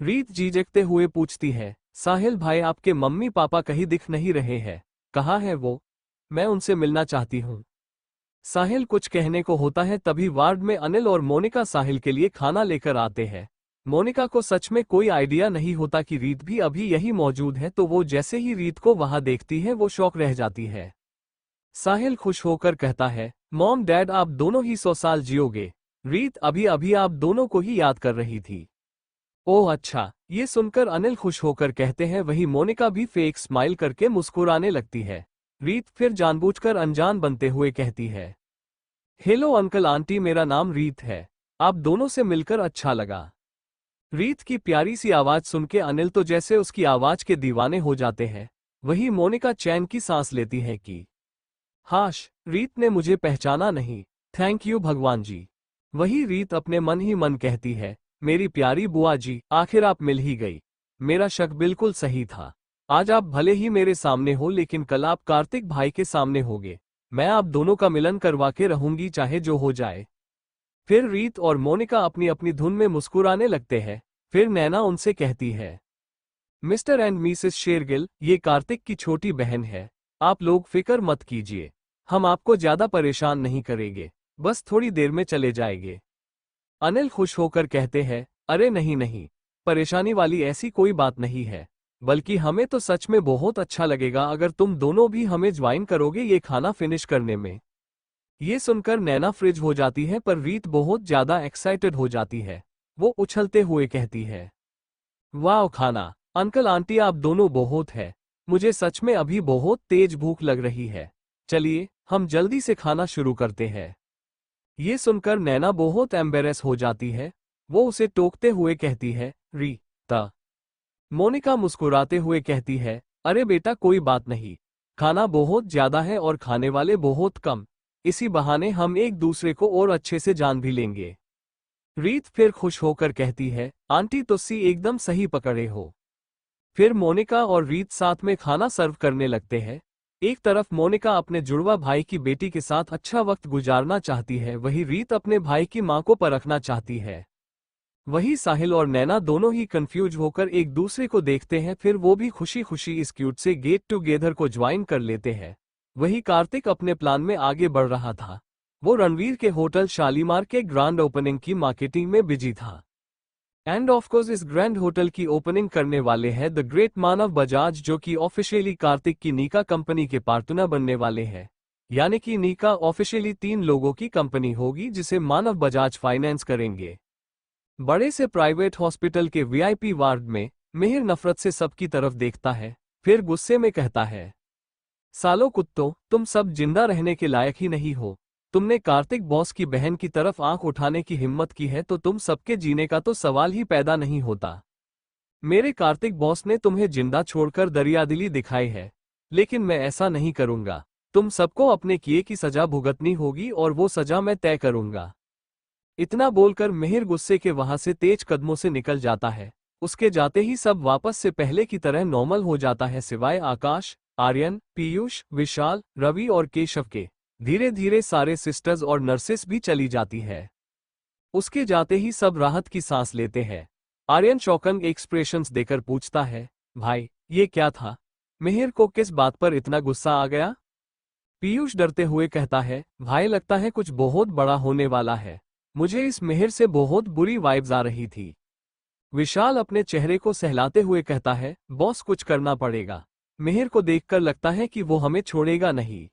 रीत झिझकते हुए पूछती है, साहिल भाई आपके मम्मी पापा कहीं दिख नहीं रहे हैं, कहाँ है वो? मैं उनसे मिलना चाहती हूँ। साहिल कुछ कहने को होता है, तभी वार्ड में अनिल और मोनिका साहिल के लिए खाना लेकर आते हैं। मोनिका को सच में कोई आइडिया नहीं होता कि रीत भी अभी यही मौजूद है, तो वो जैसे ही रीत को वहां देखती है वो शॉक रह जाती है। साहिल खुश होकर कहता है, मॉम डैड आप दोनों ही 100 साल जियोगे। रीत अभी अभी आप दोनों को ही याद कर रही थी। ओह अच्छा। ये सुनकर अनिल खुश होकर कहते हैं। वही मोनिका भी फेक स्माइल करके मुस्कुराने लगती है। रीत फिर जानबूझकर अनजान बनते हुए कहती है, हेलो अंकल आंटी, मेरा नाम रीत है। आप दोनों से मिलकर अच्छा लगा। रीत की प्यारी सी आवाज सुन के अनिल तो जैसे उसकी आवाज के दीवाने हो जाते हैं। वही मोनिका चैन की सांस लेती है कि हाश, रीत ने मुझे पहचाना नहीं। थैंक यू भगवान जी। वही रीत अपने मन ही मन कहती है, मेरी प्यारी बुआ जी, आखिर आप मिल ही गई। मेरा शक बिल्कुल सही था। आज आप भले ही मेरे सामने हो, लेकिन कल आप कार्तिक भाई के सामने होगे। मैं आप दोनों का मिलन करवा के रहूंगी, चाहे जो हो जाए। फिर रीत और मोनिका अपनी अपनी धुन में मुस्कुराने लगते हैं। फिर नैना उनसे कहती है, मिस्टर एंड मिसेस शेरगिल, ये कार्तिक की छोटी बहन है। आप लोग फिक्र मत कीजिए, हम आपको ज्यादा परेशान नहीं करेंगे, बस थोड़ी देर में चले जाएंगे। अनिल खुश होकर कहते हैं, अरे नहीं नहीं, परेशानी वाली ऐसी कोई बात नहीं है, बल्कि हमें तो सच में बहुत अच्छा लगेगा अगर तुम दोनों भी हमें ज्वाइन करोगे ये खाना फिनिश करने में। ये सुनकर नैना फ्रिज हो जाती है, पर रीत बहुत ज्यादा एक्साइटेड हो जाती है। वो उछलते हुए कहती है, वाह खाना, अंकल आंटी आप दोनों बहुत है। मुझे सच में अभी बहुत तेज भूख लग रही है। चलिए हम जल्दी से खाना शुरू करते हैं। ये सुनकर नैना बहुत एम्बेरस हो जाती है। वो उसे टोकते हुए कहती है, रीता। मोनिका मुस्कुराते हुए कहती है, अरे बेटा कोई बात नहीं, खाना बहुत ज्यादा है और खाने वाले बहुत कम, इसी बहाने हम एक दूसरे को और अच्छे से जान भी लेंगे। रीत फिर खुश होकर कहती है, आंटी तुस्सी एकदम सही पकड़े हो। फिर मोनिका और रीत साथ में खाना सर्व करने लगते हैं। एक तरफ मोनिका अपने जुड़वा भाई की बेटी के साथ अच्छा वक्त गुजारना चाहती है, वहीं रीत अपने भाई की मां को परखना चाहती है। वही साहिल और नैना दोनों ही कंफ्यूज होकर एक दूसरे को देखते हैं। फिर वो भी खुशी खुशी इस क्यूट से गेट टुगेदर को ज्वाइन कर लेते हैं। वही कार्तिक अपने प्लान में आगे बढ़ रहा था। वो रणवीर के होटल शालीमार के ग्रैंड ओपनिंग की मार्केटिंग में बिजी था। एंड ऑफ कोर्स इस ग्रैंड होटल की ओपनिंग करने वाले हैं द ग्रेट मानव बजाज, जो कि ऑफिशियली कार्तिक की नीका कंपनी के पार्टनर बनने वाले हैं। यानी कि नीका ऑफिशियली 3 लोगों की कंपनी होगी जिसे मानव बजाज फाइनेंस करेंगे। बड़े से प्राइवेट हॉस्पिटल के वीआईपी वार्ड में मिहिर नफरत से सबकी तरफ देखता है। फिर गुस्से में कहता है, सालो कुत्तों, तुम सब जिंदा रहने के लायक ही नहीं हो। तुमने कार्तिक बॉस की बहन की तरफ आंख उठाने की हिम्मत की है तो तुम सबके जीने का तो सवाल ही पैदा नहीं होता। मेरे कार्तिक बॉस ने तुम्हें जिंदा छोड़कर दरियादिली दिखाई है, लेकिन मैं ऐसा नहीं करूंगा। तुम सबको अपने किए की सजा भुगतनी होगी और वो सजा मैं तय करूंगा। इतना बोलकर मिहिर गुस्से के वहां से तेज कदमों से निकल जाता है। उसके जाते ही सब वापस से पहले की तरह नॉर्मल हो जाता है, सिवाय आकाश, आर्यन, पीयूष, विशाल, रवि और केशव के। धीरे धीरे सारे सिस्टर्स और नर्सेस भी चली जाती है। उसके जाते ही सब राहत की सांस लेते हैं। आर्यन शॉकिंग एक्सप्रेशंस देकर पूछता है, भाई ये क्या था? मिहिर को किस बात पर इतना गुस्सा आ गया? पीयूष डरते हुए कहता है, भाई लगता है कुछ बहुत बड़ा होने वाला है। मुझे इस मिहिर से बहुत बुरी वाइब्स आ रही थी। विशाल अपने चेहरे को सहलाते हुए कहता है, बॉस कुछ करना पड़ेगा। मिहिर को देखकर लगता है कि वो हमें छोड़ेगा नहीं।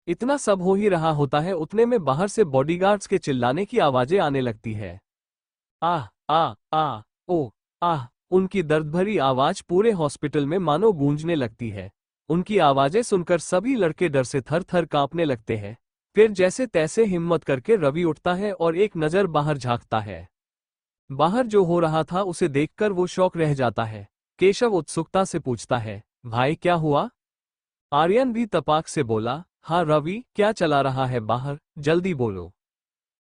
इतना सब हो ही रहा होता है, उतने में बाहर से बॉडीगार्ड्स के चिल्लाने की आवाजें आने लगती है। आह आ आ ओ आह। उनकी दर्द भरी आवाज पूरे हॉस्पिटल में मानो गूंजने लगती है। उनकी आवाजें सुनकर सभी लड़के डर से थर थर कांपने लगते हैं। फिर जैसे तैसे हिम्मत करके रवि उठता है और एक नजर बाहर झांकता है। बाहर जो हो रहा था उसे देखकर वो शॉक रह जाता है। केशव उत्सुकता से पूछता है, भाई क्या हुआ? आर्यन भी तपाक से बोला, हाँ रवि, क्या चला रहा है बाहर, जल्दी बोलो।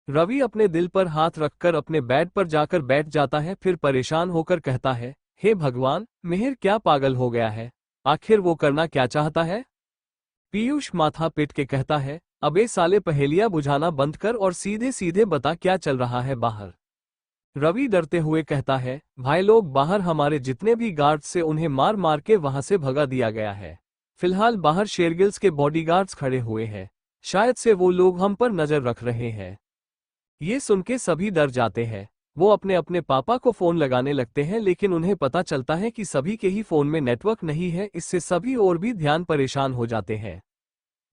रवि अपने दिल पर हाथ रखकर अपने बेड पर जाकर बैठ जाता है। फिर परेशान होकर कहता है, हे भगवान, मिहिर क्या पागल हो गया है? आखिर वो करना क्या चाहता है? पीयूष माथा पीट के कहता है, अबे साले पहेलियां बुझाना बंद कर और सीधे सीधे बता क्या चल रहा है बाहर। रवि डरते हुए कहता है, भाई लोग बाहर हमारे जितने भी गार्ड्स से उन्हें मार मार के वहां से भगा दिया गया है। फिलहाल बाहर शेरगिल्स के बॉडीगार्ड्स खड़े हुए हैं। शायद से वो लोग हम पर नजर रख रहे हैं। ये सुन के सभी डर जाते हैं। वो अपने अपने पापा को फोन लगाने लगते हैं, लेकिन उन्हें पता चलता है कि सभी के ही फोन में नेटवर्क नहीं है। इससे सभी और भी ध्यान परेशान हो जाते हैं।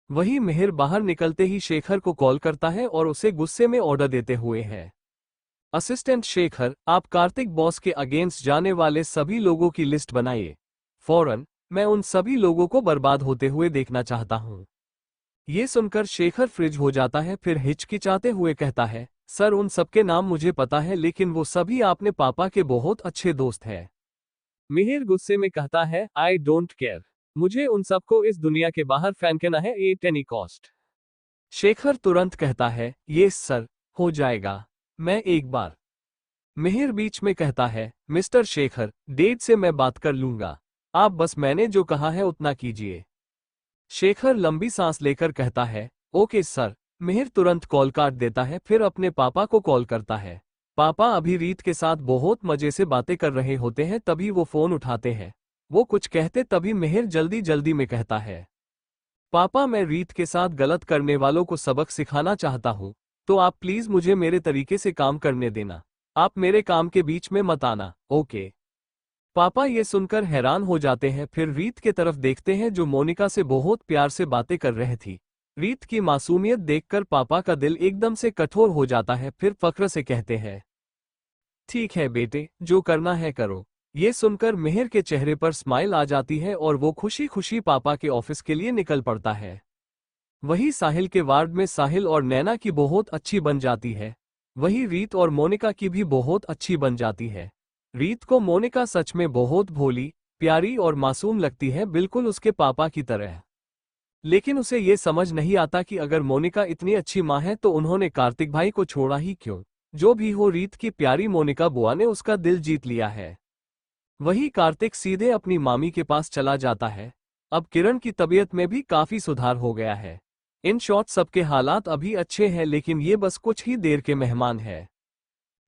वही मिहिर बाहर निकलते ही शेखर को कॉल करता है और उसे गुस्से में ऑर्डर देते हुए है, असिस्टेंट शेखर, आप कार्तिक बॉस के अगेंस्ट जाने वाले सभी लोगों की लिस्ट बनाइए फौरन। मैं उन सभी लोगों को बर्बाद होते हुए देखना चाहता हूं। ये सुनकर शेखर फ्रिज हो जाता है। फिर हिचकिचाते हुए कहता है, सर उन सबके नाम मुझे पता है, लेकिन वो सभी आपने पापा के बहुत अच्छे दोस्त हैं। मिहिर गुस्से में कहता है, आई डोंट केयर। मुझे उन सबको इस दुनिया के बाहर फेंकना है एट एनी कॉस्ट। शेखर तुरंत कहता है, ये सर, हो जाएगा, मैं एक बार। मिहिर बीच में कहता है, मिस्टर शेखर, डेट से मैं बात कर लूंगा, आप बस मैंने जो कहा है उतना कीजिए। शेखर लंबी सांस लेकर कहता है, ओके सर। मिहिर तुरंत कॉल काट देता है, फिर अपने पापा को कॉल करता है। पापा अभी रीत के साथ बहुत मजे से बातें कर रहे होते हैं, तभी वो फोन उठाते हैं। वो कुछ कहते तभी मिहिर जल्दी जल्दी में कहता है, पापा मैं रीत के साथ गलत करने वालों को सबक सिखाना चाहता हूँ, तो आप प्लीज मुझे मेरे तरीके से काम करने देना, आप मेरे काम के बीच में मत आना, ओके। पापा ये सुनकर हैरान हो जाते हैं, फिर रीत के तरफ देखते हैं जो मोनिका से बहुत प्यार से बातें कर रही थी। रीत की मासूमियत देखकर पापा का दिल एकदम से कठोर हो जाता है, फिर फक्र से कहते हैं, ठीक है बेटे, जो करना है करो। ये सुनकर मिहिर के चेहरे पर स्माइल आ जाती है और वो खुशी खुशी पापा के ऑफिस के लिए निकल पड़ता है। वही साहिल के वार्ड में साहिल और नैना की बहुत अच्छी बन जाती है। वही रीत और मोनिका की भी बहुत अच्छी बन जाती है। रीत को मोनिका सच में बहुत भोली, प्यारी और मासूम लगती है, बिल्कुल उसके पापा की तरह। लेकिन उसे ये समझ नहीं आता कि अगर मोनिका इतनी अच्छी माँ है तो उन्होंने कार्तिक भाई को छोड़ा ही क्यों। जो भी हो, रीत की प्यारी मोनिका बुआ ने उसका दिल जीत लिया है। वही कार्तिक सीधे अपनी मामी के पास चला जाता है। अब किरण की तबीयत में भी काफी सुधार हो गया है। इन शॉर्ट सबके हालात अभी अच्छे हैं, लेकिन ये बस कुछ ही देर के मेहमान है।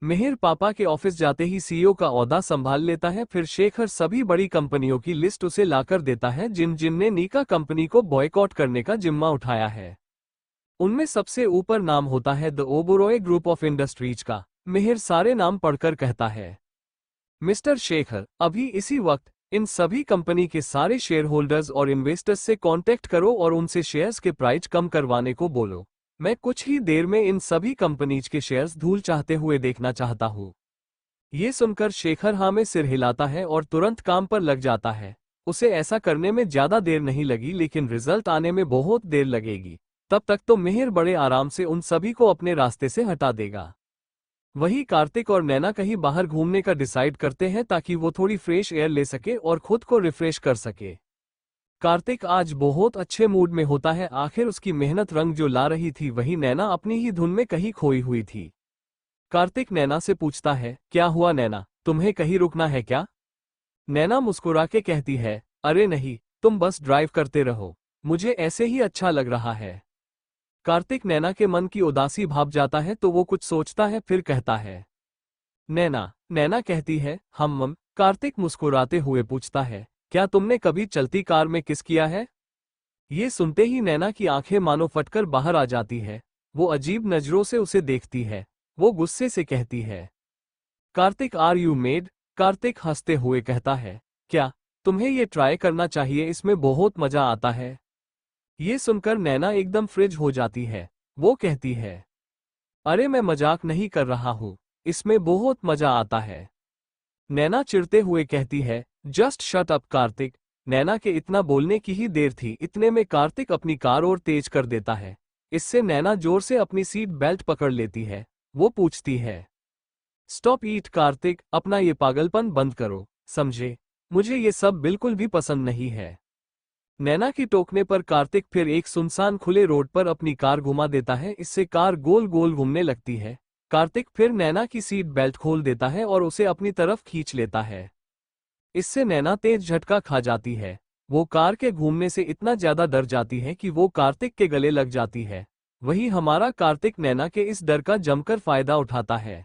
मिहिर पापा के ऑफिस जाते ही सीईओ का ओहदा संभाल लेता है। फिर शेखर सभी बड़ी कंपनियों की लिस्ट उसे लाकर देता है जिनने नीका कंपनी को बॉयकॉट करने का जिम्मा उठाया है। उनमें सबसे ऊपर नाम होता है the Oberoi group of industries का। मिहिर सारे नाम पढ़कर कहता है, मिस्टर शेखर, अभी इसी वक्त इन सभी कंपनी के सारे शेयर होल्डर्स और इन्वेस्टर्स से कांटेक्ट करो और उनसे शेयर्स के प्राइस कम करवाने को बोलो। मैं कुछ ही देर में इन सभी कंपनीज के शेयर्स धूल चाहते हुए देखना चाहता हूँ। ये सुनकर शेखर हाँ में सिर हिलाता है और तुरंत काम पर लग जाता है। उसे ऐसा करने में ज्यादा देर नहीं लगी, लेकिन रिजल्ट आने में बहुत देर लगेगी। तब तक तो मिहिर बड़े आराम से उन सभी को अपने रास्ते से हटा देगा। वही कार्तिक और नैना कहीं बाहर घूमने का डिसाइड करते हैं ताकि वो थोड़ी फ्रेश एयर ले सके और खुद को रिफ्रेश कर सके। कार्तिक आज बहुत अच्छे मूड में होता है, आखिर उसकी मेहनत रंग जो ला रही थी। वही नैना अपनी ही धुन में कहीं खोई हुई थी। कार्तिक नैना से पूछता है, क्या हुआ नैना, तुम्हें कहीं रुकना है क्या? नैना मुस्कुरा के कहती है, अरे नहीं, तुम बस ड्राइव करते रहो, मुझे ऐसे ही अच्छा लग रहा है। कार्तिक नैना के मन की उदासी भाप जाता है तो वो कुछ सोचता है, फिर कहता है, नैना। नैना कहती है, हम। कार्तिक मुस्कुराते हुए पूछता है, क्या तुमने कभी चलती कार में किस किया है? ये सुनते ही नैना की आंखें मानो फटकर बाहर आ जाती है। वो अजीब नजरों से उसे देखती है। वो गुस्से से कहती है, Kartik are you mad? Kartik हंसते हुए कहता है, क्या तुम्हें ये ट्राई करना चाहिए, इसमें बहुत मजा आता है। ये सुनकर नैना एकदम फ्रिज हो जाती है। वो कहती है, अरे मैं मजाक नहीं कर रहा हूँ, इसमें बहुत मजा आता है। नैना चिढ़ते हुए कहती है, जस्ट शट अप कार्तिक। नैना के इतना बोलने की ही देर थी, इतने में कार्तिक अपनी कार और तेज कर देता है। इससे नैना जोर से अपनी सीट बेल्ट पकड़ लेती है। वो पूछती है, स्टॉप ईट कार्तिक, अपना ये पागलपन बंद करो, समझे? मुझे ये सब बिल्कुल भी पसंद नहीं है। नैना की टोकने पर कार्तिक फिर एक सुनसान खुले रोड पर अपनी कार घुमा देता है। इससे कार गोल गोल घूमने लगती है। कार्तिक फिर नैना की सीट बेल्ट खोल देता है और उसे अपनी तरफ खींच लेता है। इससे नैना तेज झटका खा जाती है। वो कार के घूमने से इतना ज्यादा डर जाती है कि वो कार्तिक के गले लग जाती है। वही हमारा कार्तिक नैना के इस डर का जमकर फायदा उठाता है।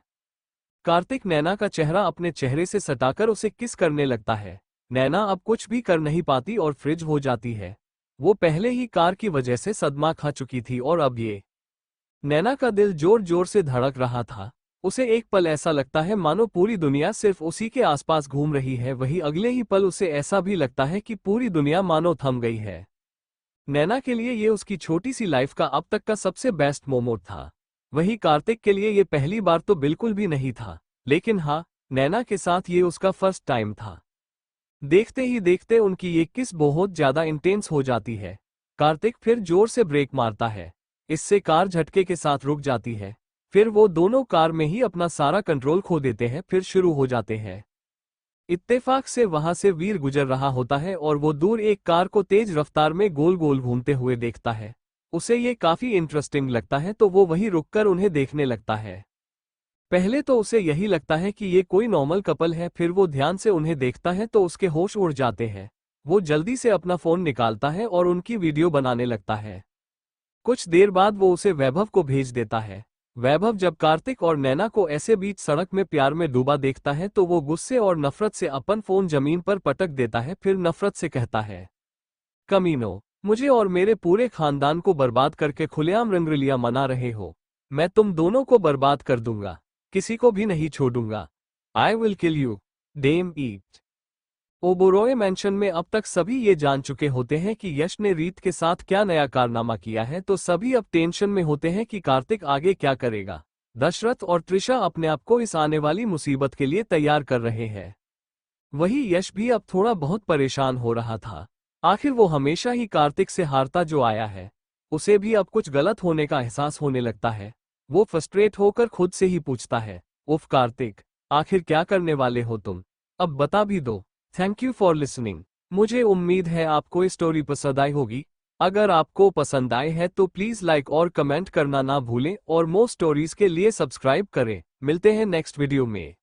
कार्तिक नैना का चेहरा अपने चेहरे से सटाकर उसे किस करने लगता है। नैना अब कुछ भी कर नहीं पाती और फ्रिज हो जाती है। वो पहले ही कार की वजह से सदमा खा चुकी थी और अब ये। नैना का दिल जोर जोर से धड़क रहा था। उसे एक पल ऐसा लगता है मानो पूरी दुनिया सिर्फ उसी के आसपास घूम रही है। वही अगले ही पल उसे ऐसा भी लगता है कि पूरी दुनिया मानो थम गई है। नैना के लिए ये उसकी छोटी सी लाइफ का अब तक का सबसे बेस्ट मोमेंट था। वही कार्तिक के लिए ये पहली बार तो बिल्कुल भी नहीं था, लेकिन हाँ, नैना के साथ ये उसका फर्स्ट टाइम था। देखते ही देखते उनकी ये किस बहुत ज्यादा इंटेंस हो जाती है। कार्तिक फिर जोर से ब्रेक मारता है। इससे कार झटके के साथ रुक जाती है। फिर वो दोनों कार में ही अपना सारा कंट्रोल खो देते हैं, फिर शुरू हो जाते हैं। इत्तेफाक से वहां से वीर गुजर रहा होता है और वो दूर एक कार को तेज रफ्तार में गोल गोल घूमते हुए देखता है। उसे ये काफी इंटरेस्टिंग लगता है तो वो वहीं रुककर उन्हें देखने लगता है। पहले तो उसे यही लगता है कि ये कोई नॉर्मल कपल है, फिर वो ध्यान से उन्हें देखता है तो उसके होश उड़ जाते हैं। वो जल्दी से अपना फोन निकालता है और उनकी वीडियो बनाने लगता है। कुछ देर बाद वो उसे वैभव को भेज देता है। वैभव जब कार्तिक और नैना को ऐसे बीच सड़क में प्यार में डूबा देखता है तो वो गुस्से और नफरत से अपन फोन जमीन पर पटक देता है, फिर नफरत से कहता है, कमीनो, मुझे और मेरे पूरे खानदान को बर्बाद करके खुलेआम रंगरलिया मना रहे हो। मैं तुम दोनों को बर्बाद कर दूंगा, किसी को भी नहीं छोड़ूंगा। I will kill you, damn it. Oberoi mansion में अब तक सभी ये जान चुके होते हैं कि यश ने रीत के साथ क्या नया कारनामा किया है, तो सभी अब टेंशन में होते हैं कि कार्तिक आगे क्या करेगा। दशरथ और त्रिशा अपने आप को इस आने वाली मुसीबत के लिए तैयार कर रहे हैं। वही यश भी अब थोड़ा बहुत परेशान हो रहा था। आखिर वो हमेशा ही कार्तिक से हारता जो आया है, उसे भी अब कुछ गलत होने का एहसास होने लगता है। वो फ्रस्ट्रेट होकर खुद से ही पूछता है, उफ कार्तिक, आखिर क्या करने वाले हो तुम? अब बता भी दो। Thank you for listening. मुझे उम्मीद है आपको ये स्टोरी पसंद आई होगी। अगर आपको पसंद आए है तो प्लीज लाइक और कमेंट करना ना भूलें और मोर स्टोरीज के लिए सब्सक्राइब करें। मिलते हैं नेक्स्ट वीडियो में।